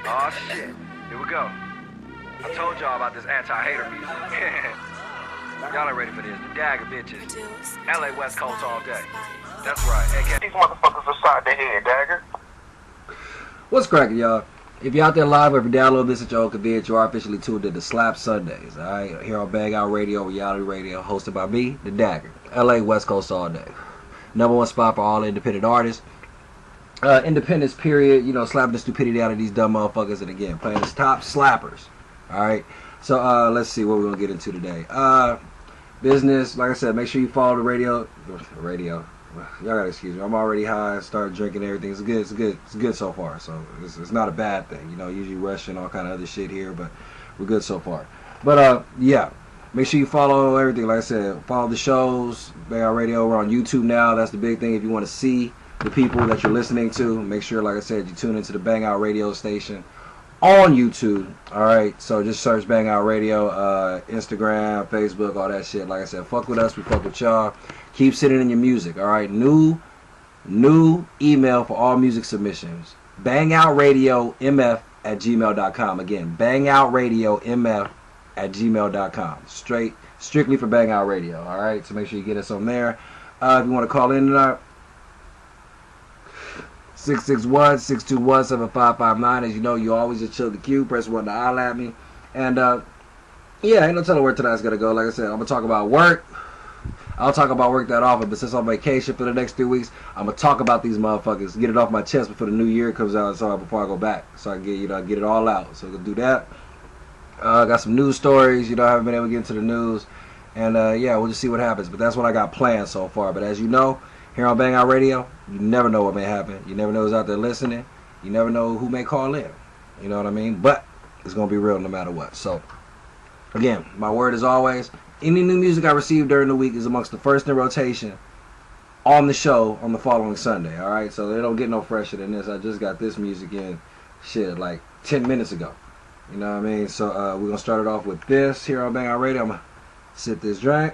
Oh shit, here we go. I told y'all about this anti-hater music. Y'all ain't ready for this. The Dagger bitches. LA West Coast all day. That's right. AK. These motherfuckers beside the head, Dagger. What's cracking, y'all? If you're out there live or if you download this at your own convenience, you are officially tuned in to S.L.A.P.S Sundays, alright? Here on Bang Out Radio, reality radio, hosted by me, the Dagger. LA West Coast all day. #1 spot for all independent artists. Independence, period. You know, slapping the stupidity out of these dumb motherfuckers. And again, playing the top slappers. Alright? So, let's see what we're going to get into today. Business, like I said, make sure you follow the radio. Y'all gotta excuse me. I'm already high. Start drinking everything. It's good. It's good so far. So it's not a bad thing. You know, usually rushing all kind of other shit here, but we're good so far. But yeah, make sure you follow everything. Like I said, follow the shows. Bang Out Radio. We're on YouTube now. That's the big thing. If you want to see the people that you're listening to, make sure, like I said, you tune into the Bang Out Radio station on YouTube. All right. So just search Bang Out Radio, Instagram, Facebook, all that shit. Like I said, fuck with us. We fuck with y'all. Keep sending in your music, all right? New email for all music submissions. BangOutRadioMF@gmail.com. Again, BangOutRadioMF@gmail.com. Strictly for Bang Out Radio, all right? So make sure you get us on there. If you want to call in tonight, 661-621-7559. As you know, you always just chill the queue. Press 1 to holler at me. And, yeah, ain't no telling where tonight's going to go. Like I said, I'm going to talk about work. I'll talk about work that often, but since I'm on vacation for the next 3 weeks, I'm gonna talk about these motherfuckers, get it off my chest before the new year comes out, so before I go back, so I can get it all out. So I'm gonna do that. I got some news stories, I haven't been able to get into the news, and yeah, we'll just see what happens. But that's what I got planned so far. But as you know, here on Bang Out Radio, you never know what may happen. You never know who's out there listening. You never know who may call in. You know what I mean? But it's gonna be real no matter what. So again, my word is always. Any new music I receive during the week is amongst the first in rotation on the show on the following Sunday, alright? So they don't get no fresher than this. I just got this music in, shit, like 10 minutes ago. You know what I mean? So we're going to start it off with this here on Bang Out Radio. I'm going to sip this drink.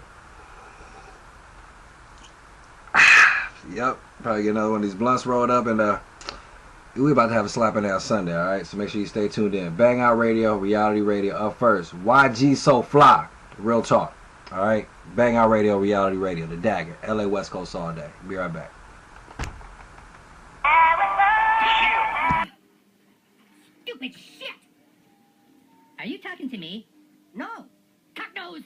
Yep, probably get another one of these blunts rolled up. And we're about to have a slapping ass Sunday, alright? So make sure you stay tuned in. Bang Out Radio, reality radio up first. YG So Fly, real talk. Alright, Bang Out Radio, reality radio, the Dagger, LA West Coast all day. Be right back. Stupid shit! Are you talking to me? No. Cocknose!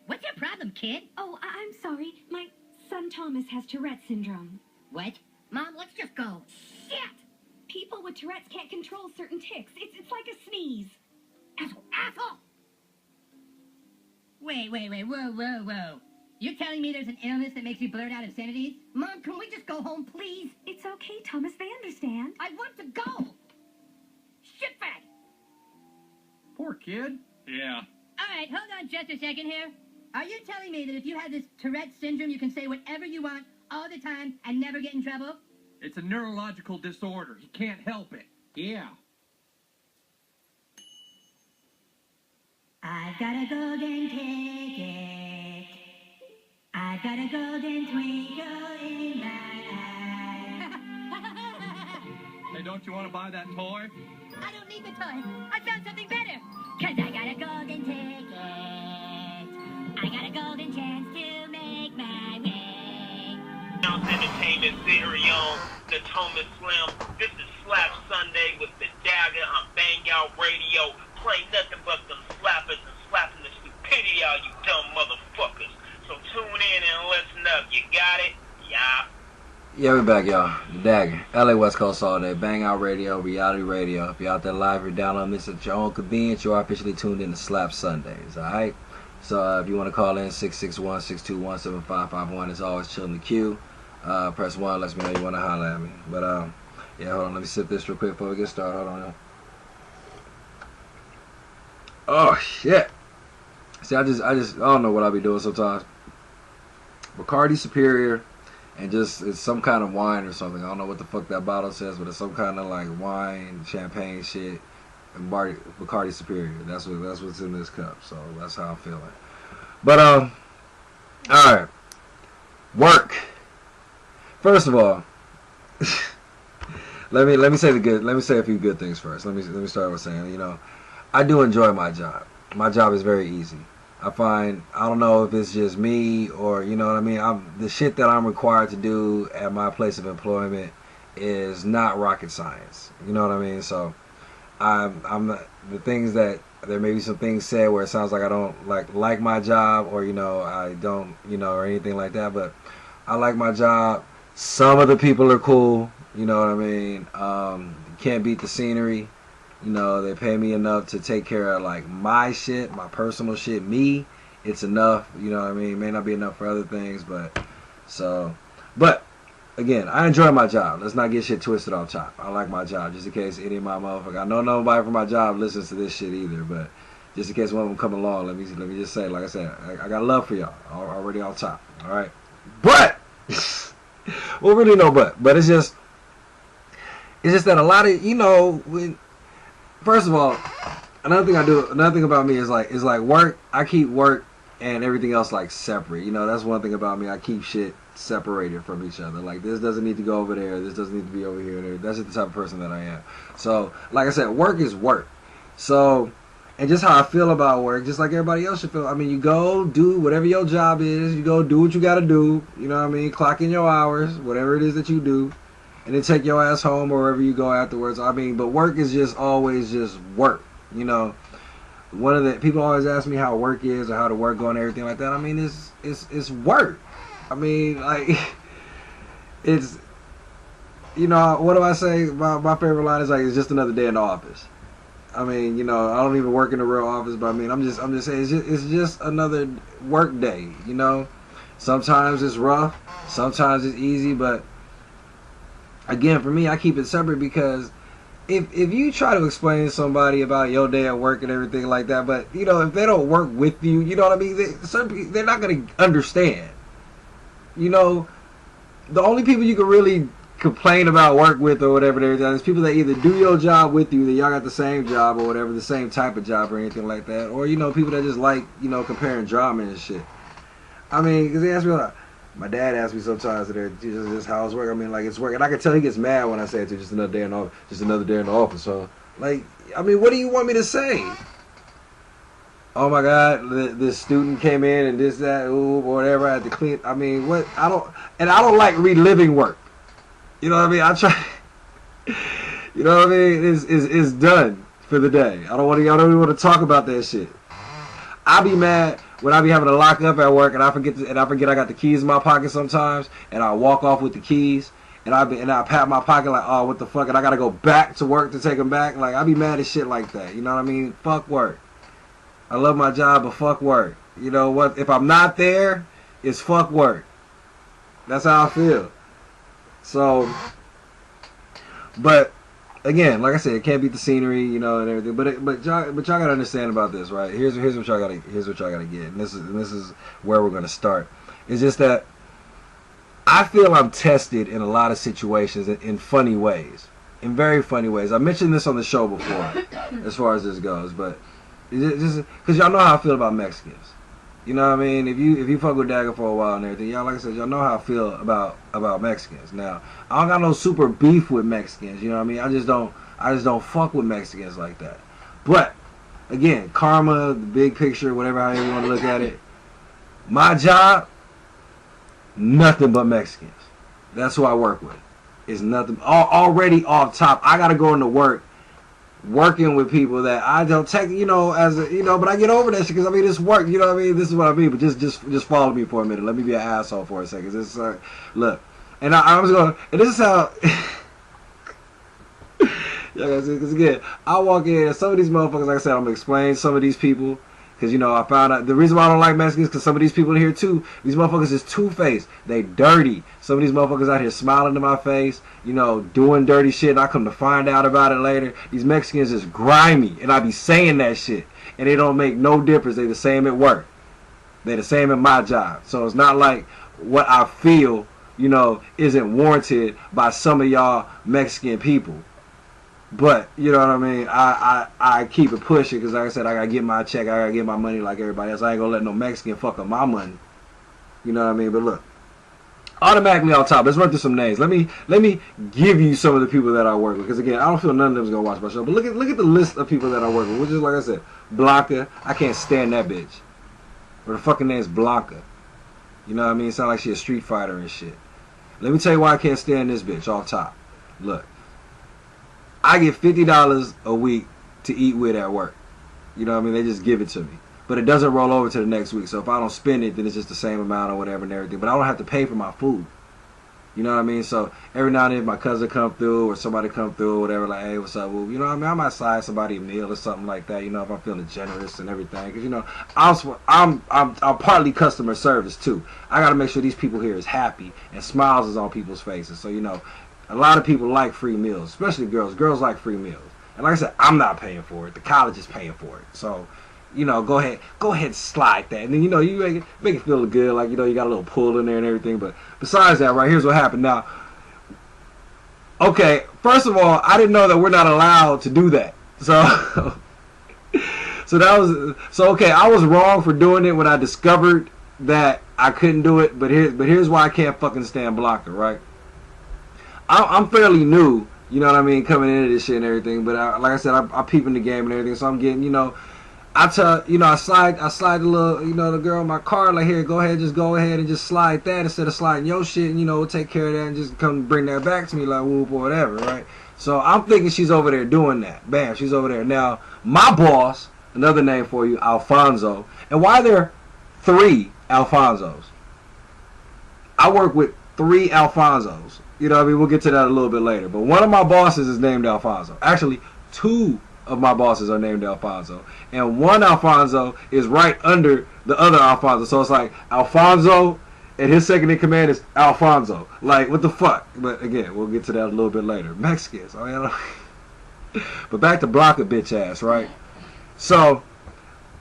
What's your problem, kid? Oh, I'm sorry. My son Thomas has Tourette's syndrome. What? Mom, let's just go. Shit! People with Tourette's can't control certain tics. It's like a sneeze. Asshole! Wait, whoa. You're telling me there's an illness that makes you blurt out obscenities? Mom, can we just go home, please? It's okay, Thomas. They understand. I want to go! Shitbag! Poor kid. Yeah. Alright, hold on just a second here. Are you telling me that if you have this Tourette's syndrome, you can say whatever you want all the time and never get in trouble? It's a neurological disorder. He can't help it. Yeah. I've got a golden ticket. I've got a golden twinkle in my eye. Hey, don't you want to buy that toy? I don't need the toy. I found something better. 'Cause I got a golden ticket. I got a golden chance to make my way. Entertainment Serion, the Thomas Slim. This is S.L.A.P.S Sunday with the Dagger on Bang Out Radio. Play nothing but them slappers and slapping the stupidity out you dumb motherfuckers. So tune in and listen up. You got it? Yeah. Yeah, we're back, y'all. The Dagger, LA West Coast all day. Bang Out Radio, reality radio. If you're out there live, you're downloading this at your own convenience. You are officially tuned in to S.L.A.P.S Sundays, alright? So if you want to call in, 661-621-7551. As always, chill in the queue. Press 1, lets me know you want to holler at me. But, yeah, hold on. Let me sip this real quick before we get started. Hold on, y'all. Oh shit! See, I don't know what I be doing sometimes. Bacardi Superior, and just it's some kind of wine or something. I don't know what the fuck that bottle says, but it's some kind of like wine, champagne shit, and Bacardi Superior. That's what's in this cup. So that's how I'm feeling. But all right, work. First of all, let me say let me say a few good things first. Let me start with saying, you know, I do enjoy my job. My job is very easy. I don't know if it's just me or, you know what I mean, the shit that I'm required to do at my place of employment is not rocket science. You know what I mean? So the things that there may be some things said where it sounds like I don't like my job, or, you know, I don't, you know, or anything like that, but I like my job. Some of the people are cool, you know what I mean? You can't beat the scenery. You know, they pay me enough to take care of, like, my shit, my personal shit, me. It's enough, you know what I mean? It may not be enough for other things, but again, I enjoy my job. Let's not get shit twisted off top. I like my job, just in case any of my motherfuckers, I know nobody from my job listens to this shit either, but just in case one of them come along, let me just say, like I said, I got love for y'all already off top, all right? But, well, really no but it's just that a lot of, you know, first of all, another thing about me is like work. I keep work and everything else like separate. You know, that's one thing about me. I keep shit separated from each other. Like, this doesn't need to go over there. This doesn't need to be over here. That's just the type of person that I am. So, like I said, work is work. So, and just how I feel about work, just like everybody else should feel. I mean, you go do whatever your job is. You go do what you got to do. You know what I mean? Clock in your hours, whatever it is that you do. And then take your ass home or wherever you go afterwards. I mean, but work is just always just work. You know, one of the people always ask me how work is or how the work go and everything like that. I mean, it's work. I mean, like, it's, you know, what do I say? My favorite line is like, it's just another day in the office. I mean, you know, I don't even work in the real office, but I mean, I'm just saying, it's just another work day. You know, sometimes it's rough, sometimes it's easy, but again, for me, I keep it separate because if you try to explain to somebody about your day at work and everything like that, but, you know, if they don't work with you, you know what I mean, they're not going to understand. You know, the only people you can really complain about work with or whatever is people that either do your job with you, that y'all got the same job or whatever, the same type of job or anything like that, or, you know, people that just like, you know, comparing drama and shit. I mean, because they ask me, my dad asks me sometimes that just how it's work. I mean, like, it's work, and I can tell he gets mad when I say it to just another day in the office. Just another day in the office. So, like, I mean, what do you want me to say? Oh my God, this student came in and this, that, ooh, whatever. I had to clean. I mean, what? I don't like reliving work. You know what I mean? I try. You know what I mean? It's done for the day. I don't even want to talk about that shit. I be mad when I be having to lock up at work and I forget I got the keys in my pocket sometimes, and I walk off with the keys and I pat my pocket like, oh, what the fuck, and I gotta go back to work to take them back. Like, I be mad at shit like that. You know what I mean? Fuck work. I love my job, but fuck work. You know what? If I'm not there, it's fuck work. That's how I feel. So, but again, like I said, it can't beat the scenery, you know, and everything. But y'all gotta understand about this, right? Here's what y'all gotta get, and this is where we're gonna start. It's just that I feel I'm tested in a lot of situations in funny ways, in very funny ways. I mentioned this on the show before, as far as this goes, but it's just because y'all know how I feel about Mexicans. You know what I mean? If you fuck with Dagger for a while and everything, y'all, like I said, y'all know how I feel about Mexicans. Now, I don't got no super beef with Mexicans. You know what I mean? I just don't fuck with Mexicans like that. But again, karma, the big picture, whatever, however you want to look at it. My job, nothing but Mexicans. That's who I work with. It's nothing. Already off top, I gotta go into work. Working with people that I don't take, you know, as a, you know, but I get over that shit because I mean, it's work, you know what I mean? This is what I mean, but just follow me for a minute. Let me be an asshole for a second. This is, look, and I was going, and this is how, because again, I walk in, some of these motherfuckers, like I said, I'm going to explain some of these people, because, you know, I found out, the reason why I don't like Mexicans, because some of these people in here, too, these motherfuckers is two-faced. They dirty. Some of these motherfuckers out here smiling to my face, you know, doing dirty shit, and I come to find out about it later. These Mexicans is grimy, and I be saying that shit, and it don't make no difference. They the same at work. They the same at my job. So it's not like what I feel, you know, isn't warranted by some of y'all Mexican people. But, you know what I mean, I keep it pushing because, like I said, I got to get my check, I got to get my money like everybody else. I ain't going to let no Mexican fuck up my money. You know what I mean? But look, automatically on top. Let's run through some names. Let me give you some of the people that I work with. Because again, I don't feel none of them's gonna watch my show. But look at the list of people that I work with, which is like I said, Blanca. I can't stand that bitch. Or the fucking name's Blanca. You know what I mean? It sounds like she a Street Fighter and shit. Let me tell you why I can't stand this bitch off top. Look, I get $50 a week to eat with at work. You know what I mean? They just give it to me. But it doesn't roll over to the next week. So if I don't spend it, then it's just the same amount or whatever and everything. But I don't have to pay for my food. You know what I mean? So every now and then if my cousin come through or somebody come through or whatever, like, hey, what's up? Well, you know what I mean? I might slide somebody a meal or something like that, you know, if I'm feeling generous and everything. Because, you know, I'm partly customer service, too. I got to make sure these people here is happy and smiles is on people's faces. So, you know, a lot of people like free meals, especially girls. Girls like free meals. And like I said, I'm not paying for it. The college is paying for it. So, you know, go ahead and slide that. And then, you know, you make it feel good, like, you know, you got a little pull in there and everything. But besides that, right, here's what happened. Now, okay, first of all, I didn't know that we're not allowed to do that. So, okay, I was wrong for doing it when I discovered that I couldn't do it. But here's why I can't fucking stand Blanca, right? I'm fairly new, you know what I mean, coming into this shit and everything. But like I said, I peep in the game and everything, so I'm getting, you know, I slide the little, you know, the girl in my car, like, here, go ahead and just slide that instead of sliding your shit, and, you know, we'll take care of that and just come bring that back to me, like, whoop or whatever, right? So I'm thinking she's over there doing that. Bam, she's over there. Now, my boss, another name for you, Alfonso. And why are there 3 Alfonsos? I work with 3 Alfonsos. You know what I mean? We'll get to that a little bit later. But one of my bosses is named Alfonso. Actually, 2 of my bosses are named Alfonso. And one Alfonso is right under the other Alfonso. So it's like Alfonso and his second in command is Alfonso. Like, what the fuck? But again, we'll get to that a little bit later. Mexicans. I mean, but back to Blanca bitch ass, right? So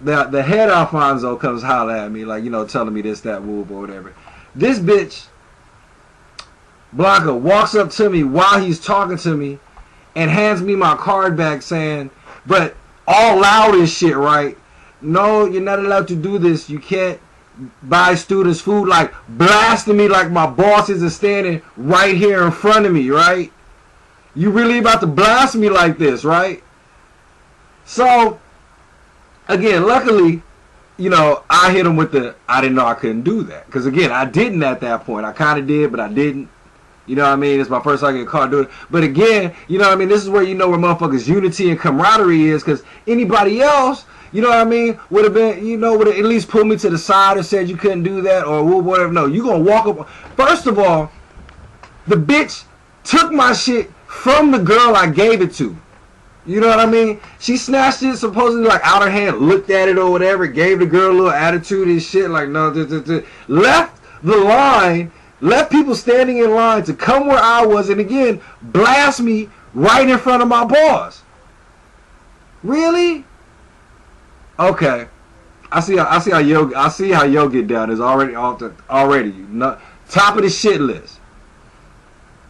the head Alfonso comes holler at me, like, you know, telling me this, that, whoop, or whatever. This bitch, Blanca, walks up to me while he's talking to me and hands me my card back saying, but all loud as shit, right? No, you're not allowed to do this. You can't buy students food. Like, blasting me like my bosses are standing right here in front of me, right? You really about to blast me like this, right? So, again, luckily, you know, I hit him with the, I didn't know I couldn't do that. Because, again, I didn't at that point. I kind of did, but I didn't. You know what I mean? It's my first time getting caught doing it. But again, you know what I mean? This is where you know where motherfuckers' unity and camaraderie is. Because anybody else, you know what I mean, would have been, you know, would have at least pulled me to the side and said you couldn't do that or whatever. No, you going to walk up. First of all, the bitch took my shit from the girl I gave it to. You know what I mean? She snatched it supposedly like out her hand, looked at it or whatever, gave the girl a little attitude and shit. Like, no, left the line. Left people standing in line to come where I was and again blast me right in front of my boss. Really? Okay. I see how yo get down is already top of the shit list.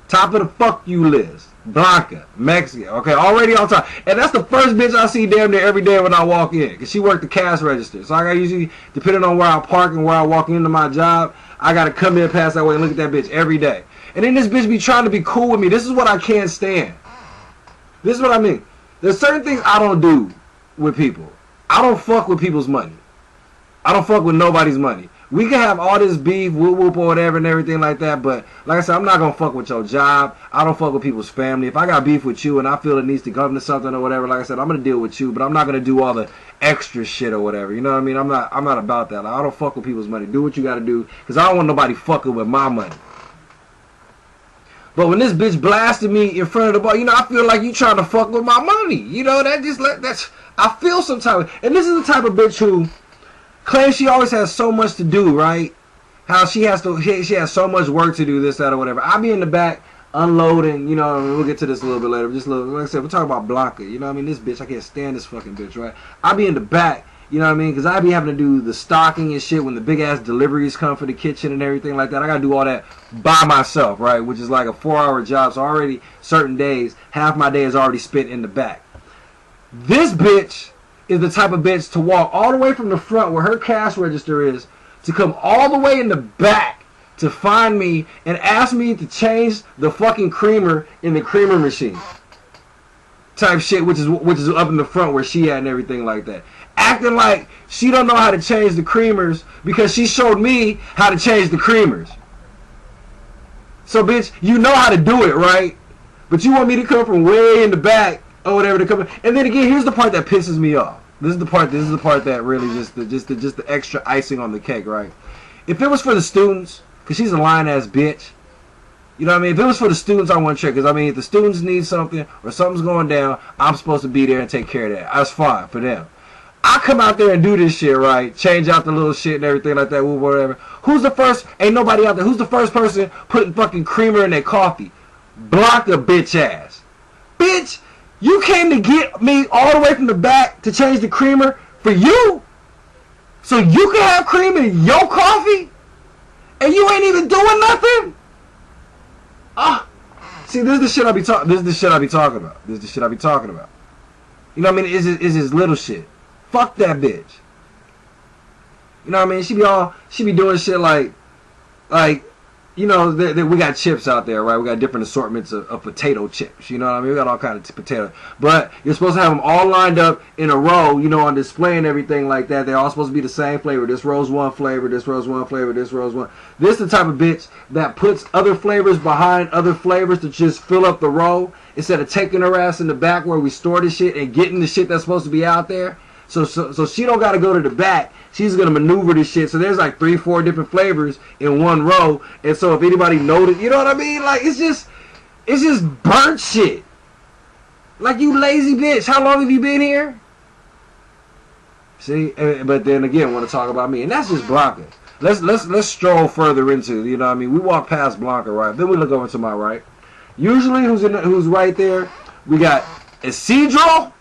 Top of the fuck you list. Blanca, Mexican. Okay, already on top. And that's the first bitch I see damn near every day when I walk in. Because she worked the cash register. So I got usually, depending on where I park and where I walk into my job, I got to come in past that way and look at that bitch every day. And then this bitch be trying to be cool with me. This is what I can't stand. This is what I mean. There's certain things I don't do with people. I don't fuck with people's money. I don't fuck with nobody's money. We can have all this beef, whoop whoop or whatever and everything like that, but like I said, I'm not going to fuck with your job. I don't fuck with people's family. If I got beef with you and I feel it needs to come to something or whatever, like I said, I'm going to deal with you, but I'm not going to do all the extra shit or whatever. You know what I mean? I'm not about that. Like, I don't fuck with people's money. Do what you got to do because I don't want nobody fucking with my money. But when this bitch blasted me in front of the bar, you know, I feel like you trying to fuck with my money. You know, that's I feel some type of, and this is the type of bitch who claims she always has so much to do, right? How she has so much work to do, this, that, or whatever. I be in the back unloading, you know, we'll get to this a little bit later. Just a little, like I said, we're talking about Blanca, you know what I mean? This bitch, I can't stand this fucking bitch, right? I be in the back, you know what I mean? Because I be having to do the stocking and shit when the big-ass deliveries come for the kitchen and everything like that. I got to do all that by myself, right? Which is like a 4-hour job. So already, certain days, half my day is already spent in the back. This bitch is the type of bitch to walk all the way from the front where her cash register is to come all the way in the back to find me and ask me to change the fucking creamer in the creamer machine. Type shit, which is up in the front where she at and everything like that. Acting like she don't know how to change the creamers because she showed me how to change the creamers. So bitch, you know how to do it, right? But you want me to come from way in the back or whatever to come in. And then again, here's the part that pisses me off. This is the part that really just the extra icing on the cake, right? If it was for the students, because she's a lying ass bitch. You know what I mean? If it was for the students, I wouldn't check. Because, I mean, if the students need something or something's going down, I'm supposed to be there and take care of that. That's fine for them. I come out there and do this shit, right? Change out the little shit and everything like that, whatever. Who's the first? Ain't nobody out there. Who's the first person putting fucking creamer in their coffee? Block a bitch ass. Bitch, you came to get me all the way from the back to change the creamer for you? So you can have cream in your coffee? And you ain't even doing nothing? See, this is the shit I be talking. This is the shit I be talking about. This is the shit I be talking about. You know what I mean? It's his little shit. Fuck that bitch. You know what I mean? She be doing shit like, you know, we got chips out there, right? We got different assortments of potato chips. You know what I mean? We got all kinds of potatoes. But you're supposed to have them all lined up in a row, you know, on display and everything like that. They're all supposed to be the same flavor. This row's one flavor, this row's one flavor, this row's one. This the type of bitch that puts other flavors behind other flavors to just fill up the row instead of taking her ass in the back where we store the shit and getting the shit that's supposed to be out there. So she don't got to go to the back. She's going to maneuver this shit. So there's like 3-4 different flavors in one row. And so if anybody noticed, you know what I mean? Like, it's just burnt shit. Like, you lazy bitch. How long have you been here? See? But then again, want to talk about me. And that's just Blanca. Let's stroll further into, you know what I mean? We walk past Blanca, right? Then we look over to my right. Usually who's right there, we got Isidro,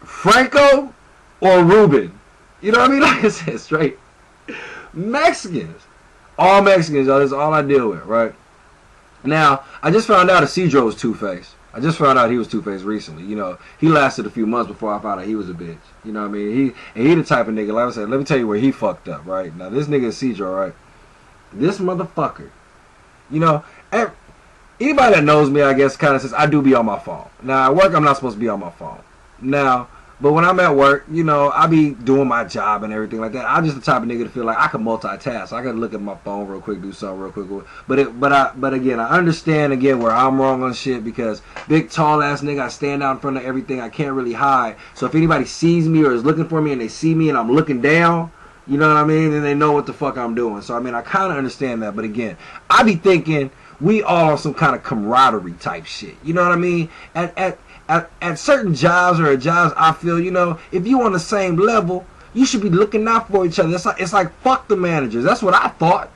Franco, or Ruben. You know what I mean? Like I said, straight Mexicans. All Mexicans, y'all. That's all I deal with, right? Now, I just found out Isidro was two-faced. I just found out he was two-faced recently. You know, he lasted a few months before I found out he was a bitch. You know what I mean? He the type of nigga, like I said, let me tell you where he fucked up, right? Now, this nigga Isidro, right? This motherfucker. You know, anybody that knows me, I guess, kind of says, I do be on my phone. Now, at work, I'm not supposed to be on my phone. Now, but when I'm at work, you know, I be doing my job and everything like that. I'm just the type of nigga to feel like I can multitask. I can look at my phone real quick, do something real quick. But again, I understand again where I'm wrong on shit because big tall ass nigga, I stand out in front of everything. I can't really hide. So if anybody sees me or is looking for me and they see me and I'm looking down, you know what I mean, then they know what the fuck I'm doing. So I mean, I kind of understand that. But again, I be thinking we all on some kind of camaraderie type shit. You know what I mean? At certain jobs or at jobs, I feel, you know, if you on the same level, you should be looking out for each other. It's like fuck the managers. That's what I thought.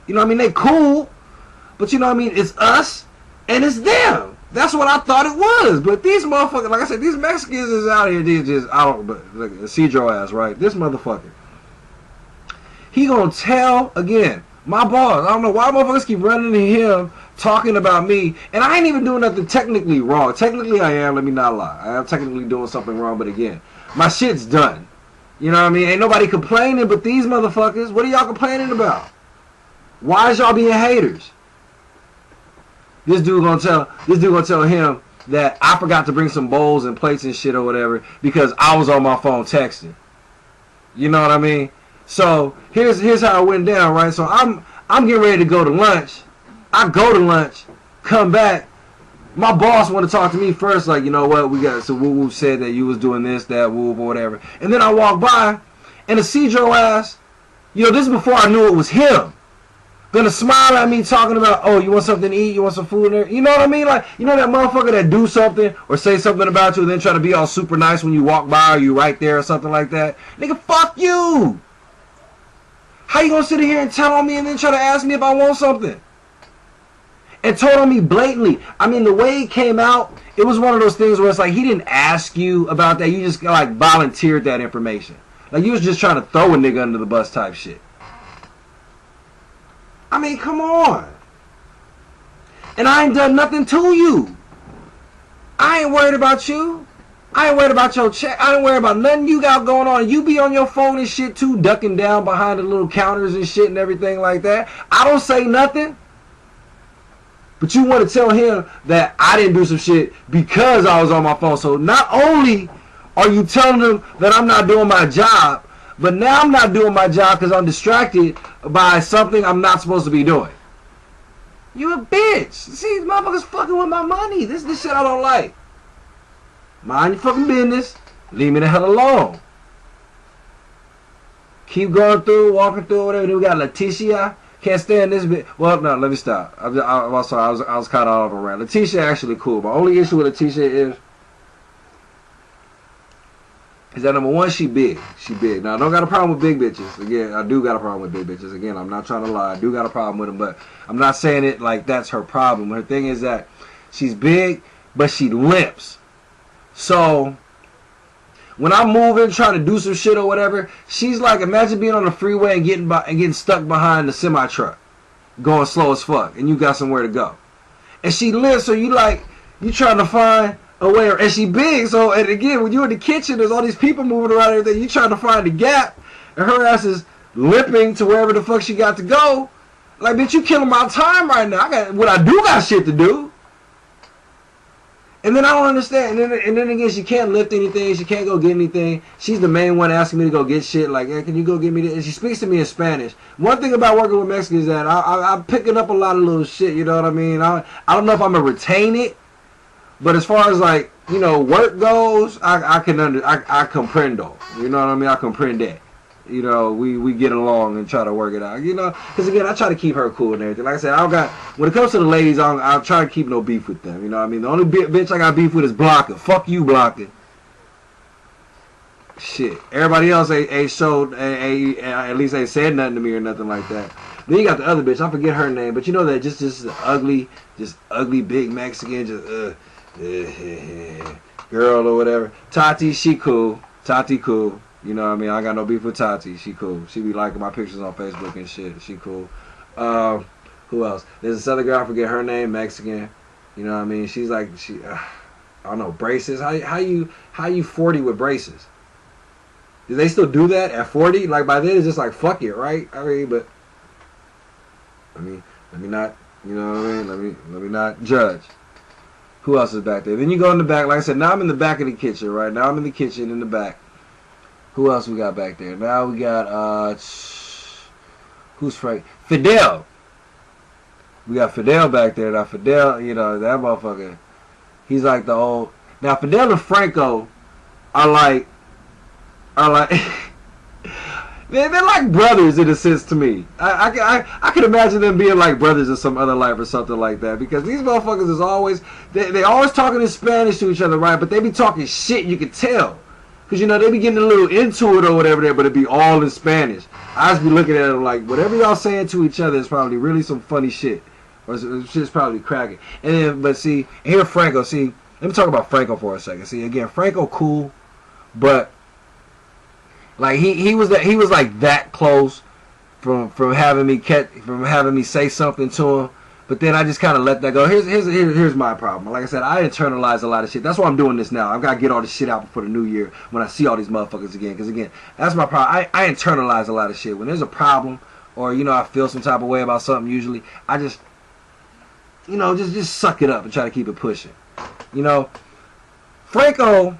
You know what I mean? They cool, but you know what I mean? It's us and it's them. That's what I thought it was. But these motherfuckers, like I said, these Mexicans is out here. They just, I don't, but like, Isidro ass, right? This motherfucker. He gonna tell, again, my boss. I don't know why motherfuckers keep running to him talking about me, and I ain't even doing nothing technically wrong. Technically I am, let me not lie. I am technically doing something wrong, but again, my shit's done. You know what I mean? Ain't nobody complaining but these motherfuckers. What are y'all complaining about? Why is y'all being haters? This dude gonna tell him that I forgot to bring some bowls and plates and shit or whatever because I was on my phone texting. You know what I mean? So here's how it went down, right? So I'm getting ready to go to lunch. I go to lunch, come back. My boss want to talk to me first, like, you know what, we got, so woo said that you was doing this, that, woo, or whatever. And then I walk by, and the Isidro ass, you know, this is before I knew it was him. Gonna smile at me talking about, oh, you want something to eat, you want some food in there? You know what I mean? Like, you know that motherfucker that do something or say something about you and then try to be all super nice when you walk by or you right there or something like that? Nigga, fuck you! How you gonna sit in here and tell on me and then try to ask me if I want something? And told on me blatantly. I mean, the way it came out, it was one of those things where it's like he didn't ask you about that. You just like volunteered that information. Like you was just trying to throw a nigga under the bus type shit. I mean, come on. And I ain't done nothing to you. I ain't worried about you. I ain't worried about your check. I ain't worried about nothing you got going on. You be on your phone and shit too, ducking down behind the little counters and shit and everything like that. I don't say nothing. But you want to tell him that I didn't do some shit because I was on my phone. So not only are you telling him that I'm not doing my job, but now I'm not doing my job because I'm distracted by something I'm not supposed to be doing. You a bitch. See, these motherfuckers fucking with my money. This shit I don't like. Mind your fucking business. Leave me the hell alone. Keep going through, walking through, whatever. Then we got Letitia. Can't stand this bitch. Well, no, let me stop. I'm sorry. I was kind of off around. Letitia actually cool. My only issue with Letitia is that number one, she big. She big. Now, I don't got a problem with big bitches. Again, I do got a problem with big bitches. Again, I'm not trying to lie. I do got a problem with them, but I'm not saying it like that's her problem. Her thing is that she's big, but she limps. So when I'm moving, trying to do some shit or whatever, she's like, imagine being on the freeway and getting stuck behind the semi truck, going slow as fuck, and you got somewhere to go. And she limps, so you trying to find a way, and she big, so, and again, when you're in the kitchen, there's all these people moving around and everything, you trying to find the gap, and her ass is limping to wherever the fuck she got to go. Like, bitch, you killing my time right now. I do got shit to do. And then I don't understand. And then again, she can't lift anything. She can't go get anything. She's the main one asking me to go get shit. Like, hey, can you go get me this? And she speaks to me in Spanish. One thing about working with Mexicans is that I'm picking up a lot of little shit. You know what I mean? I don't know if I'm going to retain it. But as far as, like, you know, work goes, I comprendo. You know what I mean? I comprende. You know, we get along and try to work it out. You know, because again, I try to keep her cool and everything. Like I said, when it comes to the ladies, I'll try to keep no beef with them. You know what I mean? The only bitch I got beef with is Blocker. Fuck you, Blocker. Shit. Everybody else ain't showed, at least ain't said nothing to me or nothing like that. Then you got the other bitch. I forget her name, but you know that just ugly big Mexican, girl or whatever. Tati, she cool. Tati cool. You know what I mean? I got no beef with Tati. She cool. She be liking my pictures on Facebook and shit. She cool. Who else? There's this other girl, I forget her name, Mexican. You know what I mean? She's like, I don't know, braces. How you 40 with braces? Do they still do that at 40? Like by then it's just like fuck it, right? I mean, but let me not, you know what I mean? Let me not judge. Who else is back there? Then you go in the back. Like I said, now I'm in the back of the kitchen, right? Now I'm in the kitchen in the back. Who else we got back there? Now we got, who's Frank? Fidel. We got Fidel back there. Now Fidel, you know, that motherfucker, he's like the old. Now Fidel and Franco are like, they're like brothers in a sense to me. I can imagine them being like brothers in some other life or something like that. Because these motherfuckers is always, they always talking in Spanish to each other, right? But they be talking shit, you can tell. Because, you know, they be getting a little into it or whatever there, but it be all in Spanish. I just be looking at them like, whatever y'all saying to each other is probably really some funny shit. Or shit's probably cracking. And then, but see, here Franco, see, let me talk about Franco for a second. See, again, Franco cool, but like he was like that close from having me say something to him. But then I just kind of let that go. Here's my problem. Like I said, I internalize a lot of shit. That's why I'm doing this now. I've got to get all this shit out before the new year when I see all these motherfuckers again. Because, again, that's my problem. I internalize a lot of shit. When there's a problem or, you know, I feel some type of way about something usually, I just, you know, just suck it up and try to keep it pushing. You know, Franco,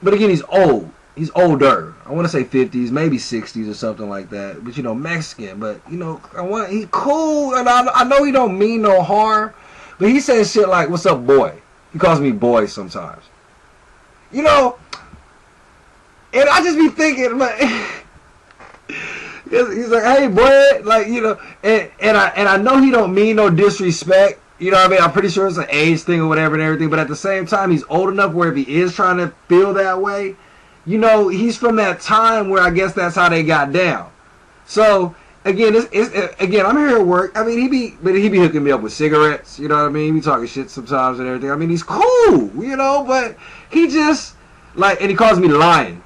but again, he's old. He's older. I want to say 50s, maybe 60s or something like that. But, you know, Mexican. But, you know, he's cool. And I know he don't mean no harm. But he says shit like, what's up, boy? He calls me boy sometimes. You know, and I just be thinking, like, he's like, hey, boy. Like, you know, and I know he don't mean no disrespect. You know what I mean? I'm pretty sure it's an age thing or whatever and everything. But at the same time, he's old enough where if he is trying to feel that way, you know, he's from that time where I guess that's how they got down. So again, again, I'm here at work. I mean, he be hooking me up with cigarettes. You know what I mean? He be talking shit sometimes and everything. I mean, he's cool, you know, but he just like, and he calls me lying.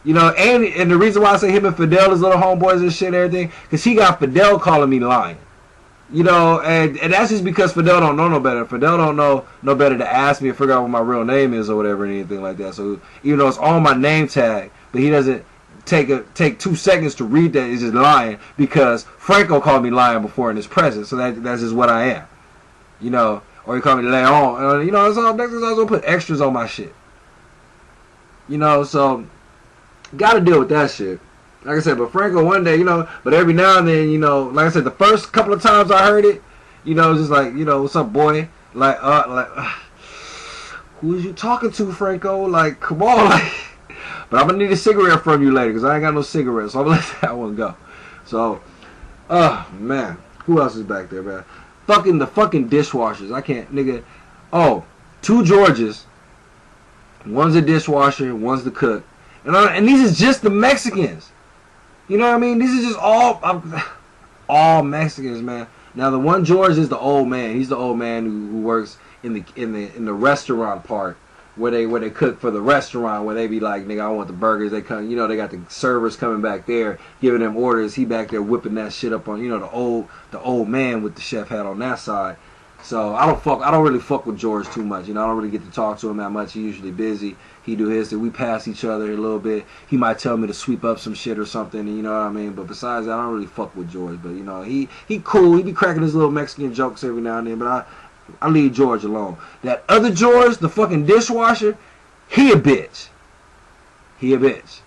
You know, and the reason why I say him and Fidel is little homeboys and shit and everything, because he got Fidel calling me lying. You know, and that's just because Fidel don't know no better. Fidel don't know no better to ask me or figure out what my real name is or whatever, or anything like that. So even though it's on my name tag, but he doesn't take 2 seconds to read that. He's just lying because Franco called me lying before in his presence. So that's just what I am. You know, or he called me Leon. You know, it's all next. I was gonna put extras on my shit. You know, so got to deal with that shit. Like I said, but Franco one day, you know, but every now and then, you know, like I said, the first couple of times I heard it, you know, just like, you know, what's up, boy? Like, who is you talking to, Franco? Like, come on, like, but I'm gonna need a cigarette from you later, because I ain't got no cigarettes, so I'm gonna let that one go. So, man, who else is back there, man? The fucking dishwashers. I can't, nigga. Oh, 2 Georges. One's a dishwasher, one's the cook. And these is just the Mexicans. You know what I mean? These is just all Mexicans, man. Now the one George is the old man. He's the old man who works in the restaurant part where they cook for the restaurant, where they be like, nigga, I want the burgers. They come, you know, they got the servers coming back there giving them orders. He back there whipping that shit up on, you know, the old man with the chef hat on that side. So I don't really fuck with George too much. You know, I don't really get to talk to him that much. He's usually busy. He do his thing. We pass each other a little bit. He might tell me to sweep up some shit or something, you know what I mean? But besides that, I don't really fuck with George. But, you know, he cool. He be cracking his little Mexican jokes every now and then. But I leave George alone. That other George, the fucking dishwasher, he a bitch. He a bitch.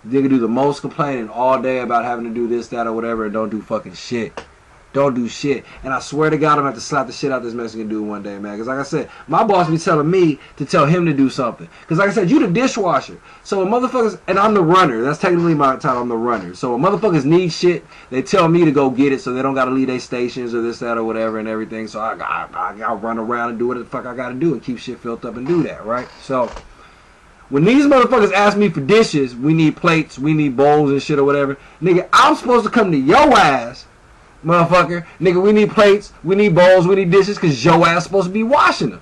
Nigga do the most complaining all day about having to do this, that, or whatever, and don't do fucking shit. Don't do shit. And I swear to God, I'm going to have to slap the shit out of this Mexican dude one day, man. Because like I said, my boss be telling me to tell him to do something. Because like I said, you the dishwasher. So when motherfuckers, and I'm the runner. That's technically my title. I'm the runner. So when motherfuckers need shit, they tell me to go get it so they don't got to leave their stations or this, that, or whatever and everything. So I got to run around and do what the fuck I got to do and keep shit filled up and do that, right? So when these motherfuckers ask me for dishes, we need plates, we need bowls and shit or whatever, nigga, I'm supposed to come to your ass, motherfucker, nigga, we need plates, we need bowls, we need dishes, because your ass supposed to be washing them.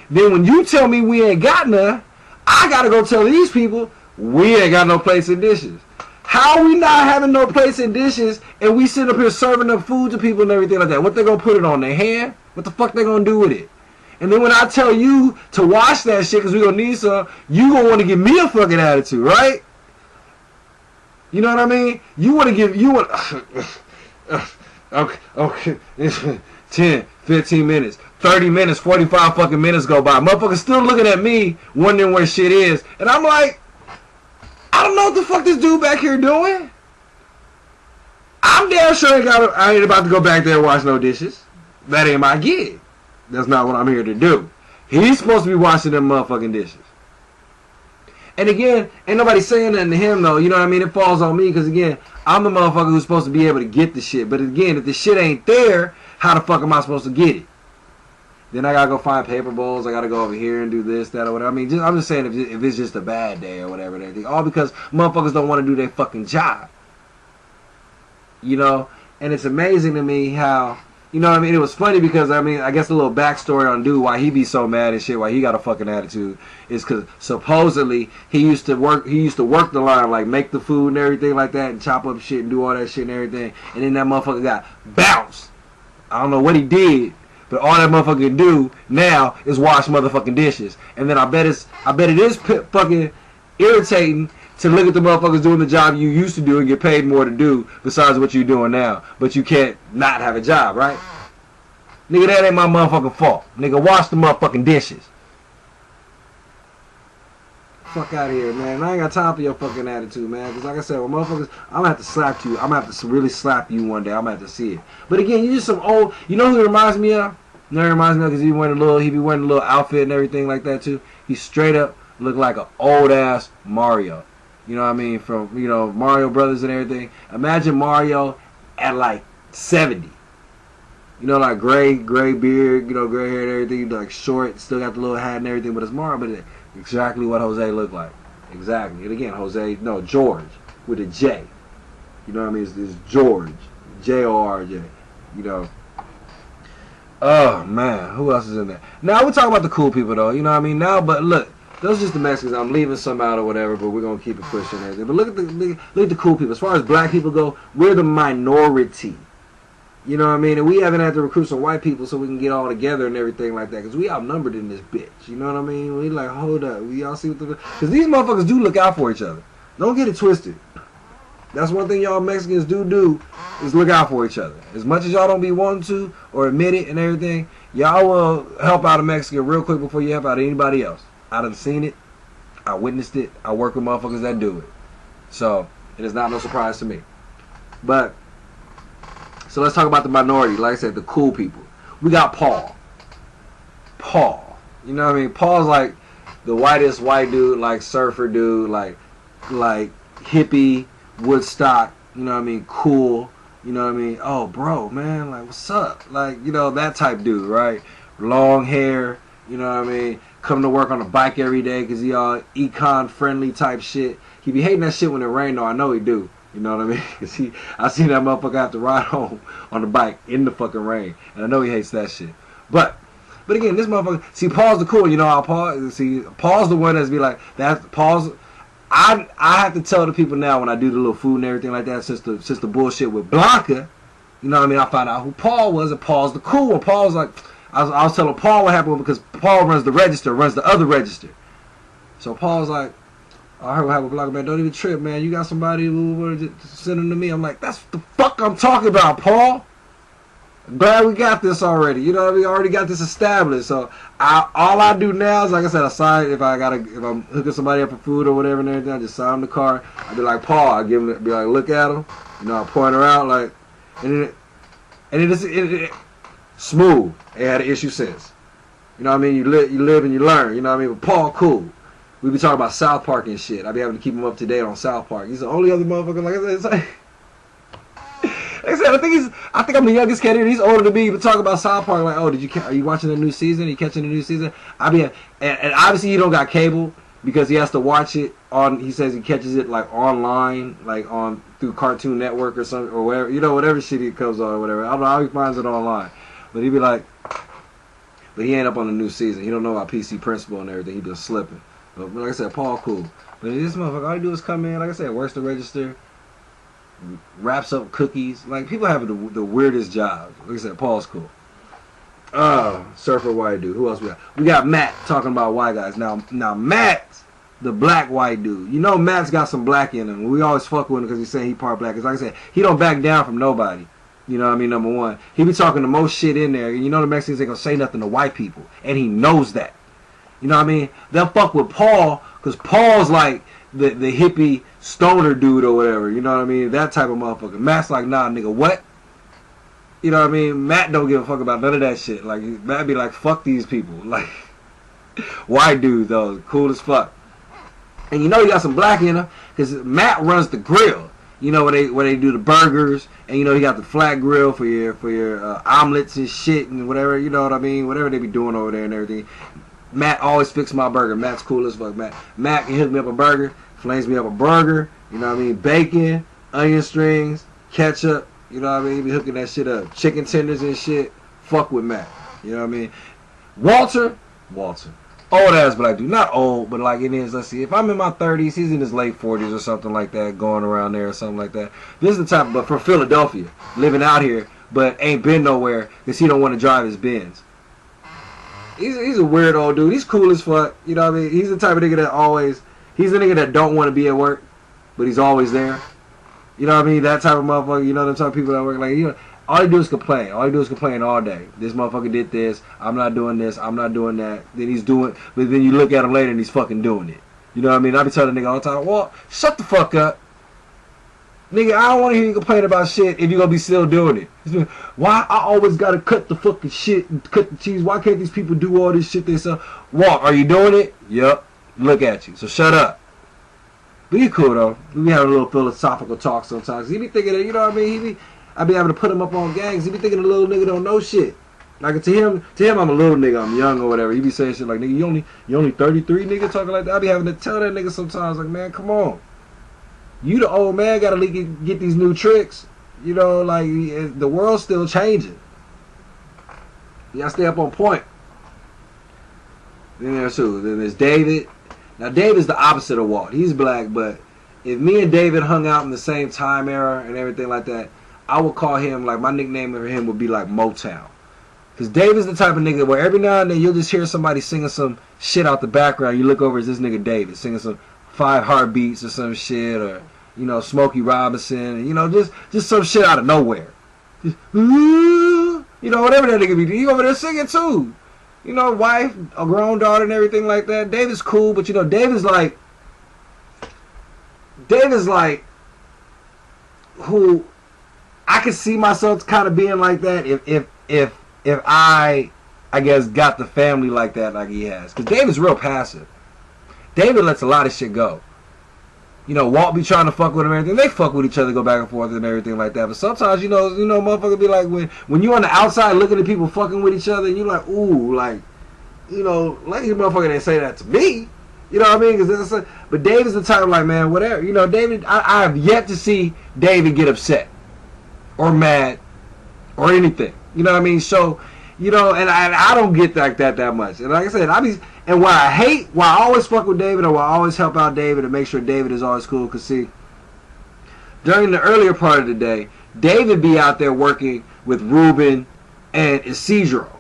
Then when you tell me we ain't got none, I gotta go tell these people we ain't got no plates and dishes. How we not having no plates and dishes and we sit up here serving up food to people and everything like that? What they gonna put it on their hand? What the fuck they gonna do with it? And then when I tell you to wash that shit because we gonna need some, you gonna want to give me a fucking attitude, right? You know what I mean? Okay, 10, 15 minutes, 30 minutes, 45 fucking minutes go by. Motherfuckers still looking at me, wondering where shit is. And I'm like, I don't know what the fuck this dude back here doing. I'm damn sure I ain't about to go back there and wash no dishes. That ain't my gig. That's not what I'm here to do. He's supposed to be washing them motherfucking dishes. And again, ain't nobody saying nothing to him though. You know what I mean? It falls on me because again, I'm the motherfucker who's supposed to be able to get the shit. But again, if the shit ain't there, how the fuck am I supposed to get it? Then I gotta go find paper bowls. I gotta go over here and do this, that, or whatever. I mean, I'm just saying if it's just a bad day or whatever. All because motherfuckers don't want to do their fucking job. You know? And it's amazing to me how, you know what I mean? It was funny because, I mean, I guess a little backstory on dude, why he be so mad and shit, why he got a fucking attitude, is because supposedly he used to work the line, like make the food and everything like that and chop up shit and do all that shit and everything. And then that motherfucker got bounced. I don't know what he did, but all that motherfucker can do now is wash motherfucking dishes. And then I bet it is fucking irritating to look at the motherfuckers doing the job you used to do and get paid more to do besides what you're doing now. But you can't not have a job, right? Nigga, that ain't my motherfucking fault. Nigga, wash the motherfucking dishes. Fuck out of here, man. I ain't got time for your fucking attitude, man. Because like I said, when motherfuckers, I'm going to have to slap you. I'm going to have to really slap you one day. I'm going to have to see it. But again, you just some old, you know who he reminds me of? You know who he reminds me of? Because he be wearing a little outfit and everything like that too. He straight up look like an old ass Mario. You know what I mean? From, you know, Mario Brothers and everything. Imagine Mario at like 70. You know, like gray beard, you know, gray hair and everything, like short, still got the little hat and everything, but it's Mario, but it's exactly what Jose looked like. Exactly. And again, George with a J. You know what I mean? It's George. J-O-R-J. You know. Oh, man. Who else is in there? Now, we're talking about the cool people, though. You know what I mean? Now, but look. Those are just the Mexicans. I'm leaving some out or whatever, but we're going to keep it pushing everything. But look at the cool people. As far as black people go, we're the minority. You know what I mean? And we haven't had to recruit some white people so we can get all together and everything like that. Because we outnumbered in this bitch. You know what I mean? We like, hold up. We all see what the... Because these motherfuckers do look out for each other. Don't get it twisted. That's one thing y'all Mexicans do is look out for each other. As much as y'all don't be wanting to or admit it and everything, y'all will help out a Mexican real quick before you help out anybody else. I done seen it. I witnessed it. I work with motherfuckers that do it. So, it is not no surprise to me. But... So let's talk about the minority. Like I said, the cool people. We got Paul. Paul. You know what I mean? Paul's like the whitest white dude, like surfer dude, like hippie, Woodstock, you know what I mean? Cool. You know what I mean? Oh, bro, man, like, what's up? Like, you know, that type dude, right? Long hair, you know what I mean? Coming to work on a bike every day because he all econ-friendly type shit. He be hating that shit when it rain, though. I know he do. You know what I mean? Because I seen that motherfucker have to ride home on the bike in the fucking rain. And I know he hates that shit. But again, this motherfucker... See, Paul's the cool. You know how Paul... See, Paul's the one that's be like... Paul's... I have to tell the people now when I do the little food and everything like that, since the bullshit with Blanca, you know what I mean? I found out who Paul was, and Paul's the cool one. Paul's like... I was telling Paul what happened because Paul runs the register, runs the other register. So Paul's like... I heard what happened with Blanca, man. Don't even trip, man. You got somebody who wanted to send them to me. I'm like, that's what the fuck I'm talking about, Paul. I'm glad we got this already. You know what I mean? I already got this established. So all I do now is, like I said, aside if I'm hooking somebody up for food or whatever and everything, I just sign the car. I be like, Paul. I give him, be like, look at him. You know, I point her out like, and it smooth. It had an issue since. You know what I mean? You live and you learn. You know what I mean? But Paul, cool. We be talking about South Park and shit. I be having to keep him up to date on South Park. He's the only other motherfucker. Like I said, like I said, I think I'm the youngest kid here. He's older than me. But talk about South Park, like, oh, are you watching the new season? Are you catching the new season? And obviously he don't got cable because he has to watch it on. He says he catches it like online, like through Cartoon Network or something or whatever. You know, whatever shit he comes on or whatever. I don't know how he finds it online, but he be like, but he ain't up on the new season. He don't know about PC Principal and everything. He been slipping. But like I said, Paul cool. But this motherfucker, all he do is come in, like I said, works the register, wraps up cookies. Like, people have the weirdest jobs. Like I said, Paul's cool. Surfer white dude. Who else we got? We got Matt talking about white guys. Now Matt's the black white dude. You know Matt's got some black in him. We always fuck with him because he's saying he part black. Because like I said, he don't back down from nobody. You know what I mean, number one. He be talking the most shit in there. You know the Mexicans ain't gonna say nothing to white people. And he knows that. You know what I mean? They'll fuck with Paul because Paul's like the hippie stoner dude or whatever. You know what I mean? That type of motherfucker. Matt's like, nah, nigga, what? You know what I mean? Matt don't give a fuck about none of that shit. Like, Matt be like, fuck these people. Like, white dude, though. Cool as fuck. And you know you got some black in him because Matt runs the grill. You know, where they do the burgers. And, you know, he got the flat grill for your omelets and shit and whatever. You know what I mean? Whatever they be doing over there and everything. Matt always fix my burger. Matt's cool as fuck. Matt can hook me up a burger, flames me up a burger, you know what I mean? Bacon, onion strings, ketchup, you know what I mean? He be hooking that shit up. Chicken tenders and shit. Fuck with Matt. You know what I mean? Walter. Old ass black dude. Not old, but like it is, let's see. If I'm in my 30s, he's in his late 40s or something like that, going around there or something like that. This is the type, but from Philadelphia, living out here, but ain't been nowhere because he don't want to drive his Benz. He's a weird old dude. He's cool as fuck. You know what I mean? He's the type of nigga that always... He's the nigga that don't want to be at work, but he's always there. You know what I mean? That type of motherfucker. You know the type of people that work. Like, you know, all he do is complain. All he do is complain all day. This motherfucker did this. I'm not doing this. I'm not doing that. Then he's doing... But then you look at him later and he's fucking doing it. You know what I mean? I be telling the nigga all the time, well, shut the fuck up. Nigga, I don't want to hear you complain about shit if you're going to be still doing it. Why I always got to cut the fucking shit and cut the cheese? Why can't these people do all this shit themselves? Walk, are you doing it? Yep. Look at you. So shut up. But he cool, though. We have a little philosophical talk sometimes. He be thinking that, you know what I mean? I be having to put him up on gangs. He be thinking the little nigga don't know shit. Like, to him, I'm a little nigga. I'm young or whatever. He be saying shit like, nigga, you only 33, nigga, talking like that. I be having to tell that nigga sometimes, like, man, come on. You the old man gotta get these new tricks. You know, like, the world's still changing. You gotta stay up on point. Then there's who? Then there's David. Now, David's the opposite of Walt. He's black, but if me and David hung out in the same time era and everything like that, I would call him, like, my nickname for him would be like Motown. Because Dave is the type of nigga where every now and then you'll just hear somebody singing some shit out the background. You look over, it's this nigga David singing some 5 Heartbeats or some shit, or, you know, Smokey Robinson, you know, just some shit out of nowhere. Just, you know, whatever that nigga be. He over there singing too. You know, wife, a grown daughter and everything like that. David's cool, but you know, David's like who I could see myself kind of being like that if I guess got the family like that like he has. Because David's real passive. David lets a lot of shit go. You know, Walt be trying to fuck with him and everything. They fuck with each other, go back and forth and everything like that. But sometimes, you know, motherfucker be like, when you on the outside looking at people fucking with each other, and you like, ooh, like, you know, like you motherfucker didn't say that to me. You know what I mean? But David's the type of like, man, whatever. You know, David, I have yet to see David get upset or mad or anything. You know what I mean? So, you know, and I don't get like that much. And like I said, and why I always fuck with David, or why I always help out David and make sure David is always cool. Because see, during the earlier part of the day, David be out there working with Ruben and Isidro.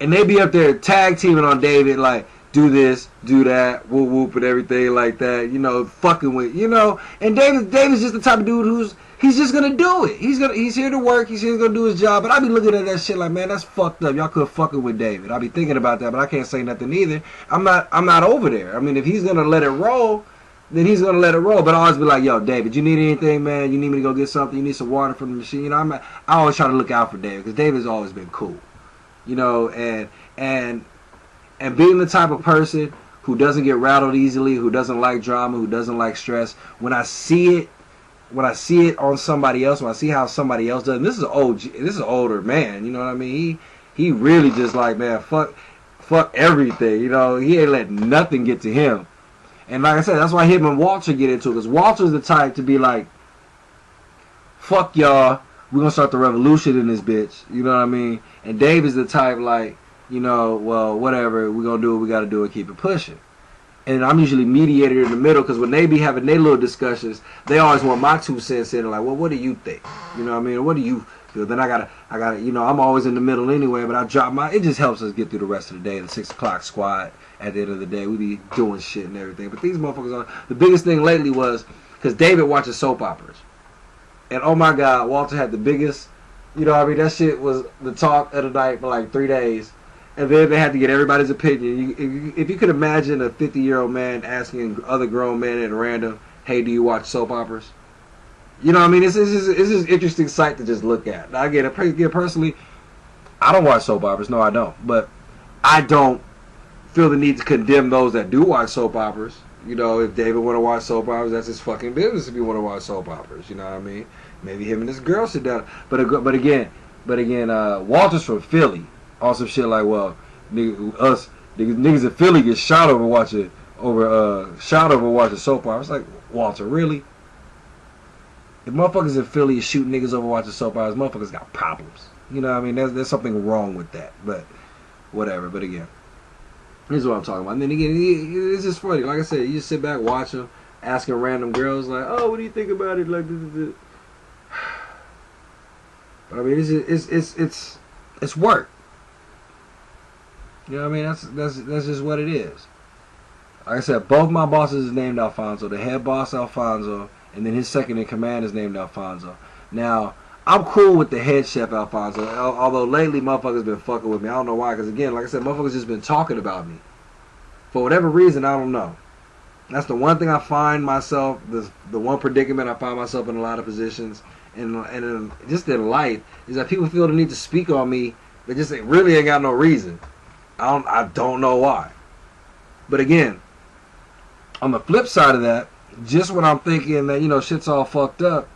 And they be up there tag teaming on David, like, do this, do that, whoop whoop and everything like that, you know, fucking with, you know. And David's just the type of dude he's just gonna do it. He's here to work, he's here to go do his job. But I be looking at that shit like, man, that's fucked up. Y'all could fucking with David. I be thinking about that, but I can't say nothing either. I'm not over there. I mean, if he's gonna let it roll, then he's gonna let it roll. But I always be like, yo, David, you need anything, man? You need me to go get something? You need some water from the machine? You know, I always try to look out for David, because David's always been cool. You know, and being the type of person who doesn't get rattled easily, who doesn't like drama, who doesn't like stress, when I see it on somebody else, when I see how somebody else does, and this is an older man, you know what I mean? He really just like, man, fuck everything, you know. He ain't let nothing get to him. And like I said, that's why him and Walter get into it, because Walter's the type to be like, fuck y'all, we're gonna start the revolution in this bitch, you know what I mean? And Dave is the type like, you know, well, whatever, we're going to do what we got to do and keep it pushing. And I'm usually mediator in the middle, because when they be having their little discussions, they always want my 2 cents in. Like, well, what do you think? You know what I mean? What do you feel? Then I gotta, you know, I'm always in the middle anyway, but I drop it just helps us get through the rest of the day. The 6 o'clock squad, at the end of the day, we be doing shit and everything. But these motherfuckers the biggest thing lately was, because David watches soap operas. And oh my God, Walter had the biggest, you know what I mean? That shit was the talk of the night for like 3 days. And then they had to get everybody's opinion. If you could imagine a 50-year-old man asking other grown men at random, hey, do you watch soap operas? You know what I mean? It's just an interesting sight to just look at. Now, again, personally, I don't watch soap operas. No, I don't. But I don't feel the need to condemn those that do watch soap operas. You know, if David want to watch soap operas, that's his fucking business if he want to watch soap operas. You know what I mean? Maybe him and this girl sit down. But again, Walter's from Philly. On some shit like, well, niggas in Philly get shot over watching soap operas. It's like, Walter, really? If motherfuckers in Philly is shooting niggas over watching soap operas, motherfuckers got problems. You know what I mean? There's something wrong with that. But whatever. But again, this is what I'm talking about. And then again, it's just funny. Like I said, you just sit back, watch them, asking random girls like, oh, what do you think about it? Like, but I mean, it's work. You know what I mean? That's just what it is. Like I said, both my bosses is named Alfonso. The head boss, Alfonso, and then his second in command is named Alfonso. Now, I'm cool with the head chef, Alfonso, although lately motherfuckers been fucking with me. I don't know why, because again, like I said, motherfuckers just been talking about me. For whatever reason, I don't know. That's the one thing I find myself, the one predicament I find myself in a lot of positions, and just in life, is that people feel the need to speak on me, they just really ain't got no reason. I don't know why. But again, on the flip side of that, just when I'm thinking that, you know, shit's all fucked up,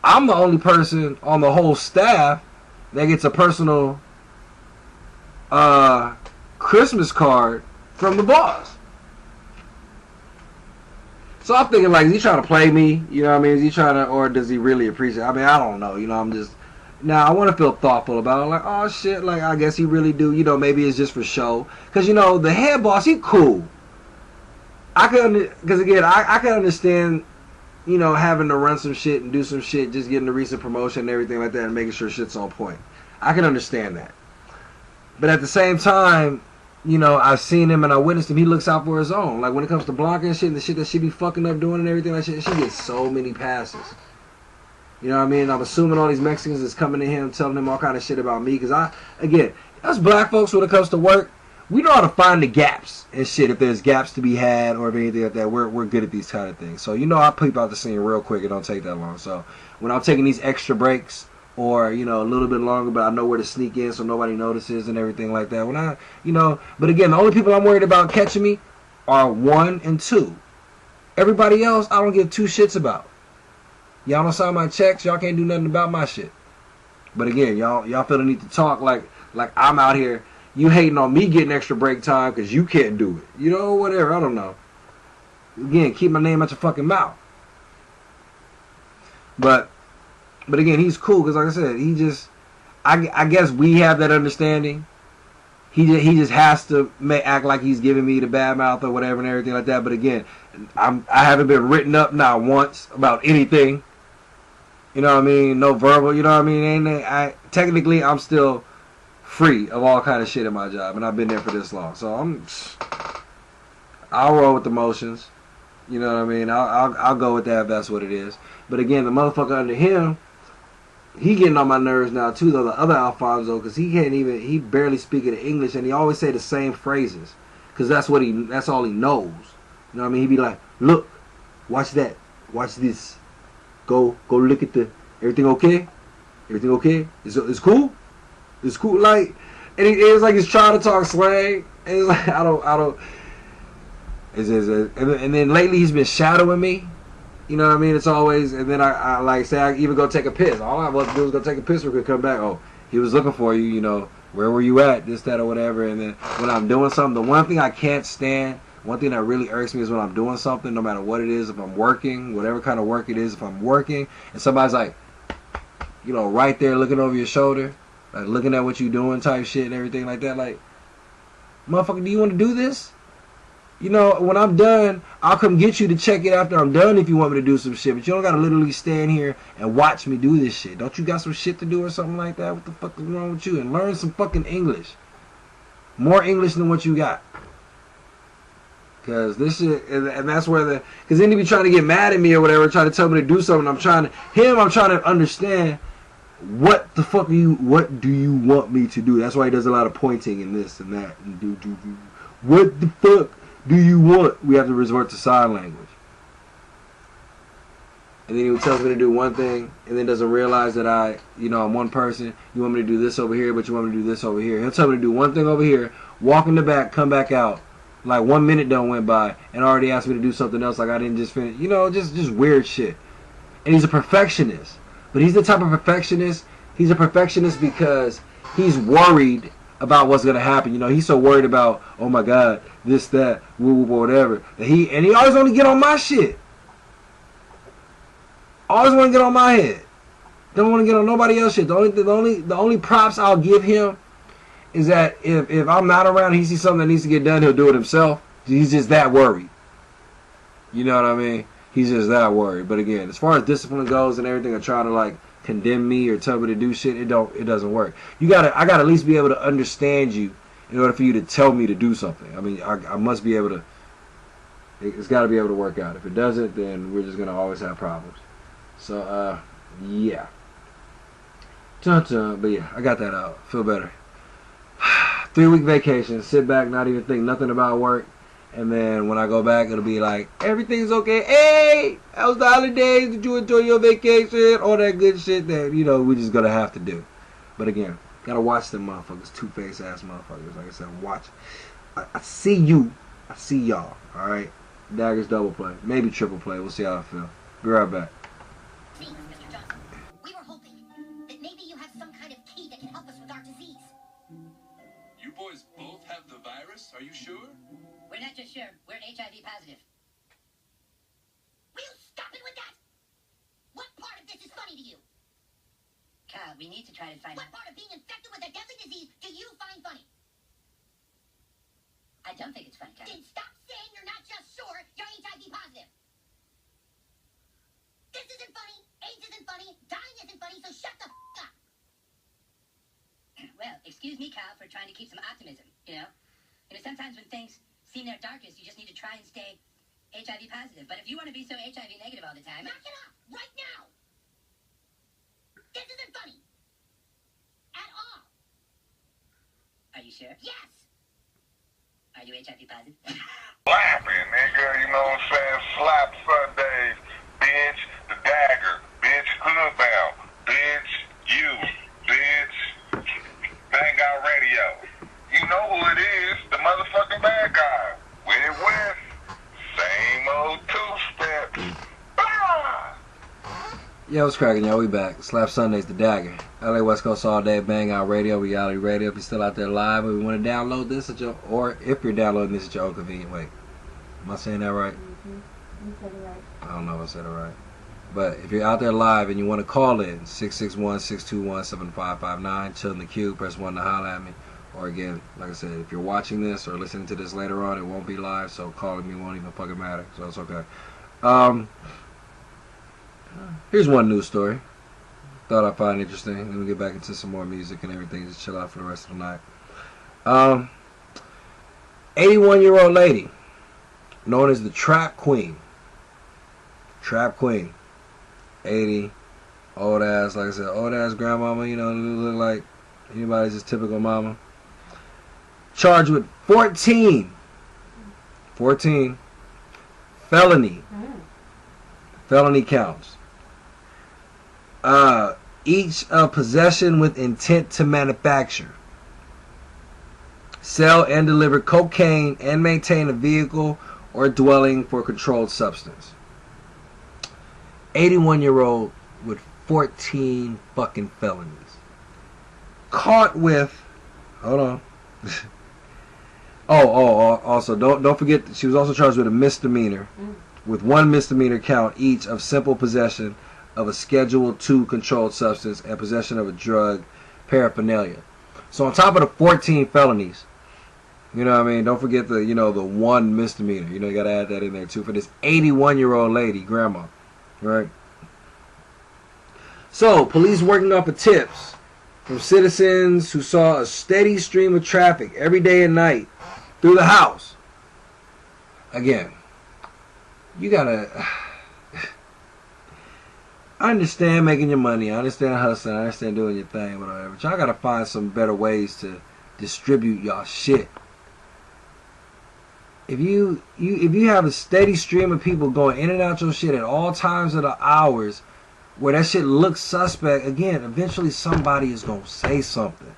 I'm the only person on the whole staff that gets a personal Christmas card from the boss. So I'm thinking, like, is he trying to play me? You know what I mean? Is he trying to, or does he really appreciate it? I mean, I don't know. You know, I'm just... Now, I want to feel thoughtful about it. Like, oh, shit, like, I guess he really do. You know, maybe it's just for show. Because, you know, the head boss, he cool. Because, again, I can understand you know, having to run some shit and do some shit, just getting the recent promotion and everything like that and making sure shit's on point. I can understand that. But at the same time, you know, I've seen him and I witnessed him. He looks out for his own. Like when it comes to blocking and shit and the shit that she be fucking up doing and everything like shit, she gets so many passes. You know what I mean? I'm assuming all these Mexicans is coming to him, telling him all kind of shit about me. Because again, us black folks, when it comes to work, we know how to find the gaps and shit. If there's gaps to be had or if anything like that, we're good at these kind of things. So, you know, I peep out the scene real quick. It don't take that long. So when I'm taking these extra breaks, or, you know, a little bit longer, but I know where to sneak in so nobody notices and everything like that. When I, you know, but again, the only people I'm worried about catching me are 1 and 2. Everybody else, I don't give 2 shits about. Y'all don't sign my checks. Y'all can't do nothing about my shit. But again, y'all feel the need to talk like I'm out here. You hating on me getting extra break time because you can't do it. You know, whatever. I don't know. Again, keep my name out your fucking mouth. But again, he's cool because, like I said, he just, I guess we have that understanding. He just has to act like he's giving me the bad mouth or whatever and everything like that. But again, I haven't been written up not once about anything. You know what I mean? No verbal. You know what I mean? Technically, I'm still free of all kind of shit in my job, and I've been there for this long. So I'll roll with the motions. You know what I mean? I'll go with that if that's what it is. But again, the motherfucker under him, he getting on my nerves now too, though, the other Alfonso, because he barely speaking English, and he always say the same phrases, because that's all he knows. You know what I mean? He be like, look, watch that, watch this, go look at everything okay? Everything okay? It's cool? It's cool, like, and it's like he's trying to talk slang, and it's like, I don't, and then lately he's been shadowing me. You know what I mean? It's always, and then I like say I even go take a piss. All I want to do is go take a piss real quick, come back. Oh, he was looking for you. You know, where were you at? This, that, or whatever. And then when I'm doing something, the one thing I can't stand, one thing that really irks me is when I'm doing something, no matter what it is, if I'm working, whatever kind of work it is, if I'm working, and somebody's like, you know, right there looking over your shoulder, like looking at what you doing type shit and everything like that, like, motherfucker, do you want to do this? You know, when I'm done, I'll come get you to check it after I'm done if you want me to do some shit. But you don't got to literally stand here and watch me do this shit. Don't you got some shit to do or something like that? What the fuck is wrong with you? And learn some fucking English. More English than what you got. Because this shit, and that's where because then he be trying to get mad at me or whatever, trying to tell me to do something. I'm trying to understand what the fuck what do you want me to do? That's why he does a lot of pointing and this and that. And do. What the fuck do you want? We have to resort to sign language. And then he tells me to do one thing and then doesn't realize that I'm one person. You want me to do this over here, but you want me to do this over here. He'll tell me to do one thing over here, walk in the back, come back out. Like 1 minute done went by and already asked me to do something else like I didn't just finish. You know, just weird shit. And he's a perfectionist. But he's the type of perfectionist. He's a perfectionist because he's worried about what's gonna happen. You know, he's so worried about, oh my God, this, that, woo, whatever. And he always want to get on my shit. Always want to get on my head. Don't want to get on nobody else's shit. The only props I'll give him is that if I'm not around, he sees something that needs to get done, he'll do it himself. He's just that worried. You know what I mean? He's just that worried. But again, as far as discipline goes and everything, or trying to like condemn me or tell me to do shit, it doesn't work. I gotta at least be able to understand you in order for you to tell me to do something. I mean, I must be able to. It's got to be able to work out. If it doesn't, then we're just gonna always have problems. So yeah. But yeah, I got that out. Feel better. 3-week vacation. Sit back, not even think nothing about work. And then when I go back, it'll be like, everything's okay. Hey, how was the holidays? Did you enjoy your vacation? All that good shit that, you know, we're just going to have to do. But again, got to watch them motherfuckers. Two-faced ass motherfuckers. Like I said, watch. I see you. I see y'all. All right? Daggers double play. Maybe triple play. We'll see how I feel. Be right back. Please, Mr. Johnson, we were hoping that maybe you have some kind of key that can help us with our disease. You boys both have the virus? Are you sure? We're not just sure. We're HIV positive. Will you stop it with that? What part of this is funny to you? Kyle, we need to try to find... What part of being infected with a deadly disease do you find funny? I don't think it's funny, Kyle. Then stop saying you're not just sure you're HIV positive. Excuse me, Kyle, for trying to keep some optimism, you know? Sometimes when things seem their darkest, you just need to try and stay HIV positive. But if you want to be so HIV negative all the time... Knock it off! Right now! This isn't funny! At all! Are you sure? Yes! Are you HIV positive? Laughing, nigga, you know what I'm saying? Slap Sundays, bitch, the dagger, bitch, hoodbound, bitch, you, bitch, Bang Out Radio. You know who it is, the motherfucking bad guy. With, same old two-steps. Ah! Yo, what's cracking, y'all? We back. Slap Sundays, the Dagger. LA West Coast all day, Bang Out Radio, Reality Radio. If you're still out there live and we want to download this at your, or if you're downloading this at your own convenience. Wait, am I saying that right? Mm-hmm. You said it right. I don't know if I said it right. But if you're out there live and you want to call in, 661-621-7559, chill in the queue, press 1 to holler at me. Or again, like I said, if you're watching this or listening to this later on, it won't be live, so calling me won't even fucking matter, so it's okay. Here's one news story. Thought I'd find interesting. Then we get back into some more music and everything. Just chill out for the rest of the night. 81-year-old lady, known as the Trap Queen. Trap Queen. 80, old ass, like I said, old ass grandmama, you know, look like anybody's just typical mama. Charged with 14 felony counts. Each of possession with intent to manufacture, sell and deliver cocaine, and maintain a vehicle or dwelling for controlled substance. 81-year-old with 14 fucking felonies. Caught with, hold on. Also don't forget that she was also charged with a misdemeanor, with 1 misdemeanor count each of simple possession of a Schedule II controlled substance and possession of a drug paraphernalia. So on top of the 14 felonies, you know what I mean, don't forget the, you know, the 1 misdemeanor. You know, you got to add that in there too for this 81-year-old lady, grandma, right? So police working off of tips from citizens who saw a steady stream of traffic every day and night through the house. Again, you gotta... I understand making your money. I understand hustling. I understand doing your thing, whatever. But y'all gotta find some better ways to distribute y'all shit. If you have a steady stream of people going in and out your shit at all times of the hours where that shit looks suspect, again, eventually somebody is gonna say something.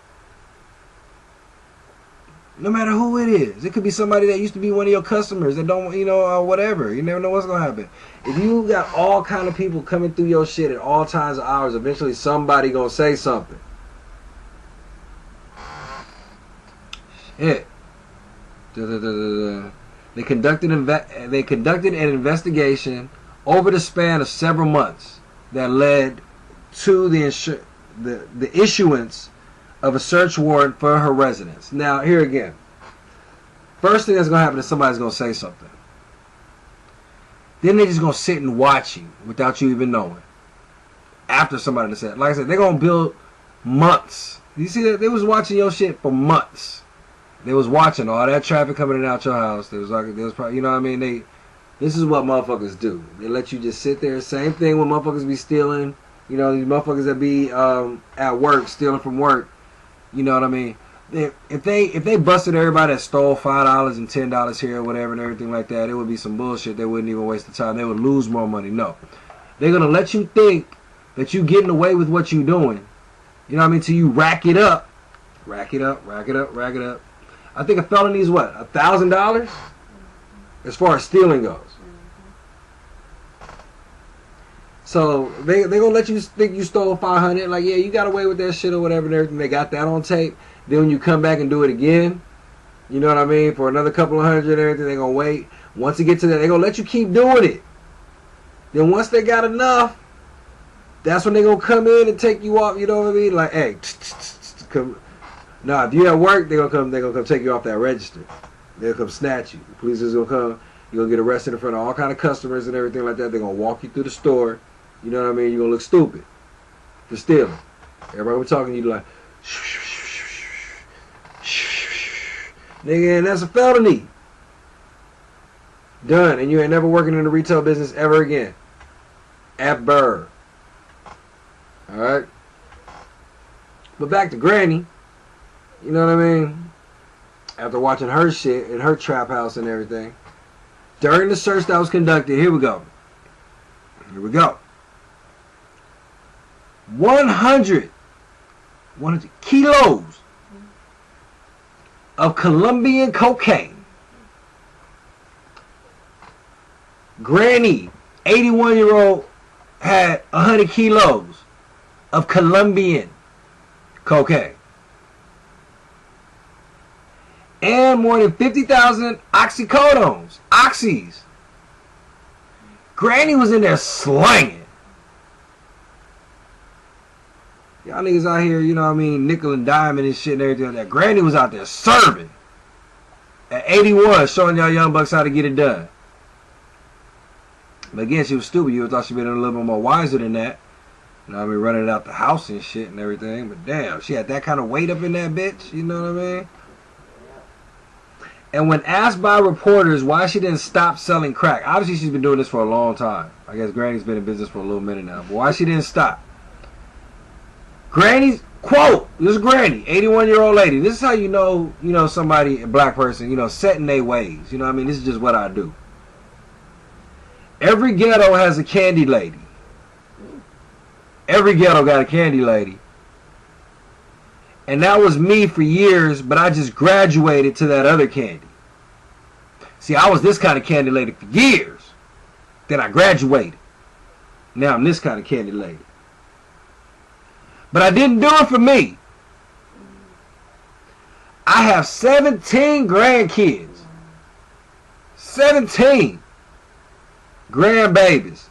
No matter who it is. It could be somebody that used to be one of your customers that don't, you know, or whatever. You never know what's gonna happen. If you got all kind of people coming through your shit at all times of hours, eventually somebody gonna say something. Shit. They conducted an investigation over the span of several months that led to the issuance of a search warrant for her residence. Now, here again, first thing that's going to happen is somebody's going to say something. Then they're just going to sit and watch you without you even knowing. After somebody said, like I said, they're going to build months. You see that? They was watching your shit for months. They was watching all that traffic coming in and out your house. They was probably, you know what I mean? This is what motherfuckers do. They let you just sit there. Same thing when motherfuckers be stealing. You know, these motherfuckers that be at work, stealing from work. You know what I mean? If they busted everybody that stole $5 and $10 here or whatever and everything like that, it would be some bullshit. They wouldn't even waste the time. They would lose more money. No. They're going to let you think that you getting away with what you doing. You know what I mean? Till you rack it up. Rack it up, rack it up, rack it up. I think a felony is what? $1,000? As far as stealing goes. So they gonna let you think you stole $500, like, yeah, you got away with that shit or whatever and everything. They got that on tape. Then when you come back and do it again, you know what I mean, for another couple of hundred and everything, they gonna wait. Once it gets to that, they gonna let you keep doing it. Then once they got enough, that's when they gonna come in and take you off. You know what I mean? Like, hey, come. Nah, if you at work, they gonna come take you off that register. They'll come snatch you. The police is gonna come. You're gonna get arrested in front of all kind of customers and everything like that. They're gonna walk you through the store. You know what I mean? You're going to look stupid for stealing. Everybody was talking to you like, Nigga, and that's a felony. Done. And you ain't never working in the retail business ever again. Ever. Alright? But back to Granny. You know what I mean? After watching her shit in her trap house and everything. During the search that was conducted, here we go. Here we go. 100 kilos of Colombian cocaine. Granny, 81-year-old, had 100 kilos of Colombian cocaine. And more than 50,000 oxycodones. Oxys. Granny was in there slanging. Y'all niggas out here, you know what I mean, nickel and diamond and shit and everything like that. Granny was out there serving. At 81, showing y'all young bucks how to get it done. But again, she was stupid. You would thought she'd been a little bit more wiser than that. You know what I mean, running it out the house and shit and everything. But damn, she had that kind of weight up in that bitch. You know what I mean? And when asked by reporters why she didn't stop selling crack, obviously she's been doing this for a long time. I guess Granny's been in business for a little minute now. But why she didn't stop? Granny's, quote, this is Granny, 81-year-old lady. This is how you know somebody, a black person, you know, set in their ways. You know what I mean? This is just what I do. Every ghetto has a candy lady. Every ghetto got a candy lady. And that was me for years, but I just graduated to that other candy. See, I was this kind of candy lady for years. Then I graduated. Now I'm this kind of candy lady. But I didn't do it for me. I have 17 grandkids. 17 grandbabies.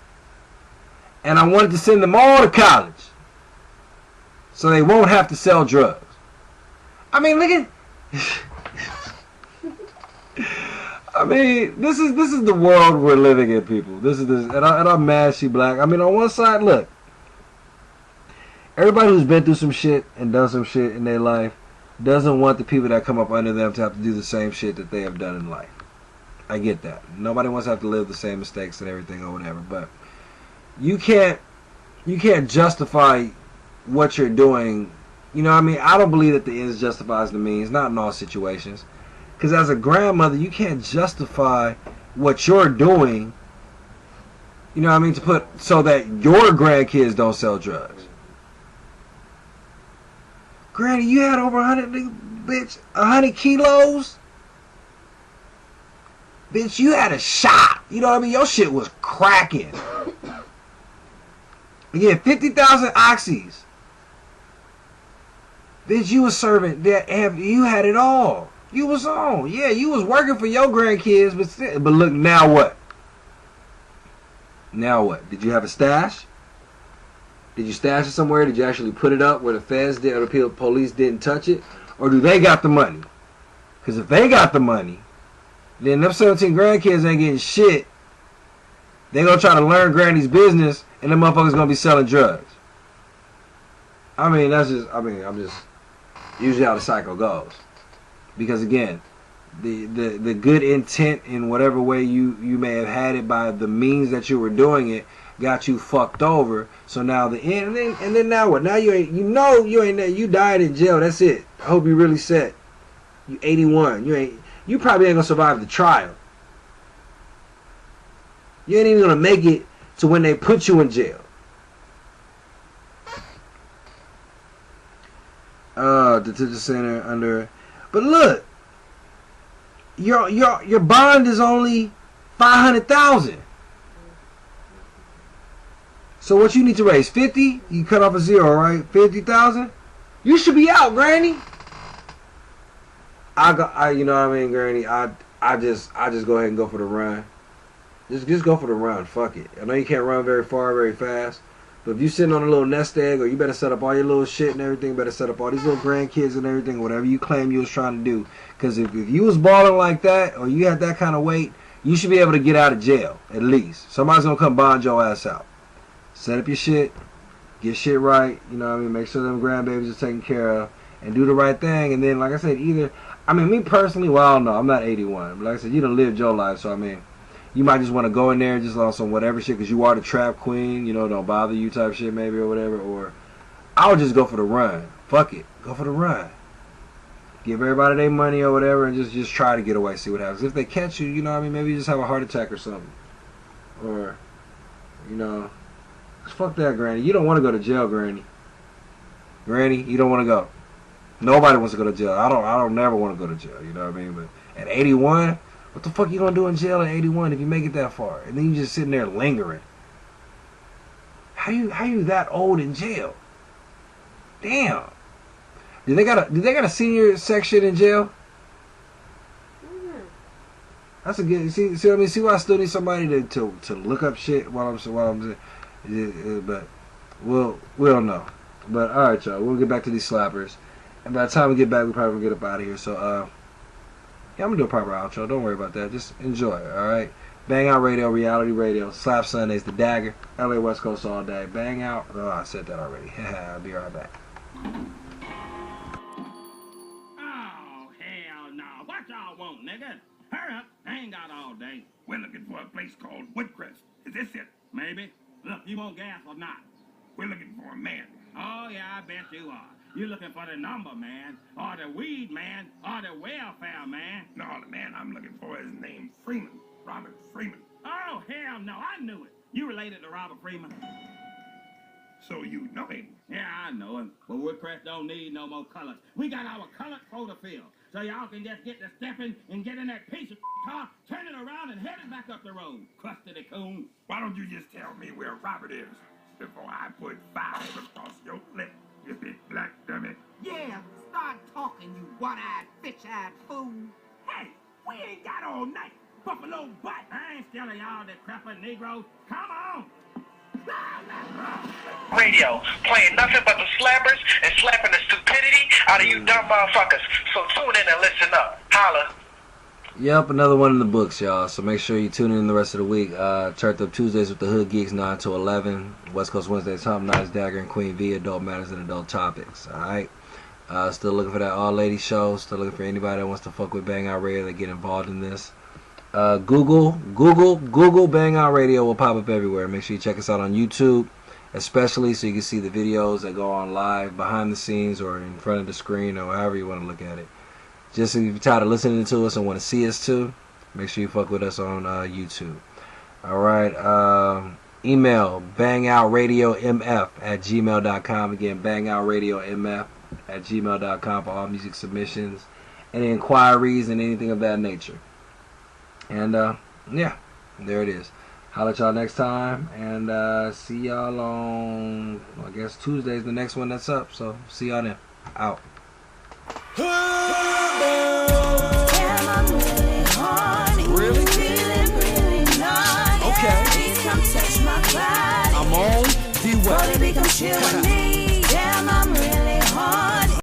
And I wanted to send them all to college. So they won't have to sell drugs. I mean, look at... I mean, this is the world we're living in, people. And I'm mad she black. I mean, on one side, look. Everybody who's been through some shit and done some shit in their life doesn't want the people that come up under them to have to do the same shit that they have done in life. I get that. Nobody wants to have to live the same mistakes and everything or whatever. But you can't justify what you're doing. You know what I mean? I don't believe that the ends justifies the means. Not in all situations. Because as a grandmother, you can't justify what you're doing, you know what I mean, to put so that your grandkids don't sell drugs. Granny, you had over 100 kilos? Bitch, you had a shot. You know what I mean? Your shit was cracking. Again, 50,000 oxys. Bitch, you was serving that. You had it all. You was on. Yeah, you was working for your grandkids, but look, now what? Now what? Did you have a stash? Did you stash it somewhere? Did you actually put it up where the feds did or the police didn't touch it? Or do they got the money? Because if they got the money, then them 17 grandkids ain't getting shit. They gonna try to learn Granny's business, and them motherfuckers gonna be selling drugs. I mean, that's just. I mean, I'm just usually how the cycle goes. Because again, the good intent in whatever way you may have had it by the means that you were doing it got you fucked over. So now the end, and then now what? Now you ain't. You know you ain't. You died in jail. That's it. I hope you really set. You 81. You ain't. You probably ain't gonna survive the trial. You ain't even gonna make it to when they put you in jail. Detention center under. But look, your bond is only $500,000. So what you need to raise 50? You cut off a zero, right? 50,000. You should be out, Granny. You know what I mean, Granny. I just go ahead and go for the run. Just go for the run. Fuck it. I know you can't run very far, very fast. But if you sitting on a little nest egg, or you better set up all your little shit and everything, better set up all these little grandkids and everything, whatever you claim you was trying to do. Because if you was balling like that, or you had that kind of weight, you should be able to get out of jail, at least. Somebody's going to come bond your ass out. Set up your shit, get shit right, you know what I mean, make sure them grandbabies are taken care of, and do the right thing. And then, like I said, either, I mean, me personally, well, I don't know. I'm not 81. But like I said, you done lived your life, so I mean, you might just want to go in there just on some whatever shit because you are the trap queen, you know, don't bother you type shit maybe or whatever. Or I would just go for the run. Fuck it. Go for the run. Give everybody their money or whatever and just try to get away, see what happens. If they catch you, you know what I mean, maybe you just have a heart attack or something. Or, you know, fuck that, Granny. You don't want to go to jail, Granny. Granny, you don't want to go. Nobody wants to go to jail. I don't never want to go to jail, you know what I mean? But at 81, what the fuck you gonna do in jail at 81 if you make it that far? And then you just sitting there lingering. How you that old in jail? Damn. Do they got a senior section in jail? That's a good. See what I mean? See why I still need somebody to look up shit while I'm but we'll know. But all right, y'all. We'll get back to these slappers, and by the time we get back, we probably will get up out of here. So yeah, I'm gonna do a proper outro. Don't worry about that. Just enjoy. All right. Bang Out Radio, Reality Radio, Slap Sundays, The Dagger, LA West Coast all day. Bang Out. Oh, I said that already. I'll be right back. Oh, hell no. What y'all want, nigga? Hurry up. I ain't got all day. We're looking for a place called Woodcrest. Is this it? Maybe. Look, you want gas or not? We're looking for a man. Oh, yeah, I bet you are. You looking for the number man, or the weed man, or the welfare man. No, the man I'm looking for is named Freeman. Robert Freeman. Oh, hell no, I knew it. You related to Robert Freeman? So you know him? Yeah, I know him. But Woodcrest don't need no more colors. We got our colored quota filled. So y'all can just get to stepping and get in that piece of car, turn it around and head it back up the road. Crusty coon. Why don't you just tell me where Robert is before I put 5 across your lip, you big black dummy? Yeah, start talking, you one-eyed, fish-eyed fool. Hey, we ain't got all night. Buffalo butt. I ain't stealing y'all decrepit Negroes. Come on. Radio, playing nothing but the slappers and slapping the stupidity out of you dumb motherfuckers. So tune in and listen up. Holla. Yep, another one in the books, y'all. So make sure you tune in the rest of the week. Turned Up Tuesdays with the Hood Geeks, 9 to 11. West Coast Wednesdays, Hump Nights, Dagger and Queen V, Adult Matters and Adult Topics. Alright? Still looking for that all-lady show. Still looking for anybody that wants to fuck with Bang Out Radio that get involved in this. Google Bang Out Radio will pop up everywhere. Make sure you check us out on YouTube, especially so you can see the videos that go on live behind the scenes or in front of the screen or however you want to look at it. Just if you're tired of listening to us and want to see us too, make sure you fuck with us on YouTube. Alright, email bangoutradiomf@gmail.com. Again, bangoutradiomf@gmail.com for all music submissions, any inquiries, and anything of that nature. And yeah, there it is. Holla at y'all next time, and see y'all on, I guess Tuesday's the next one that's up. So see y'all then. Out. Really? Okay. I'm on. D-Way.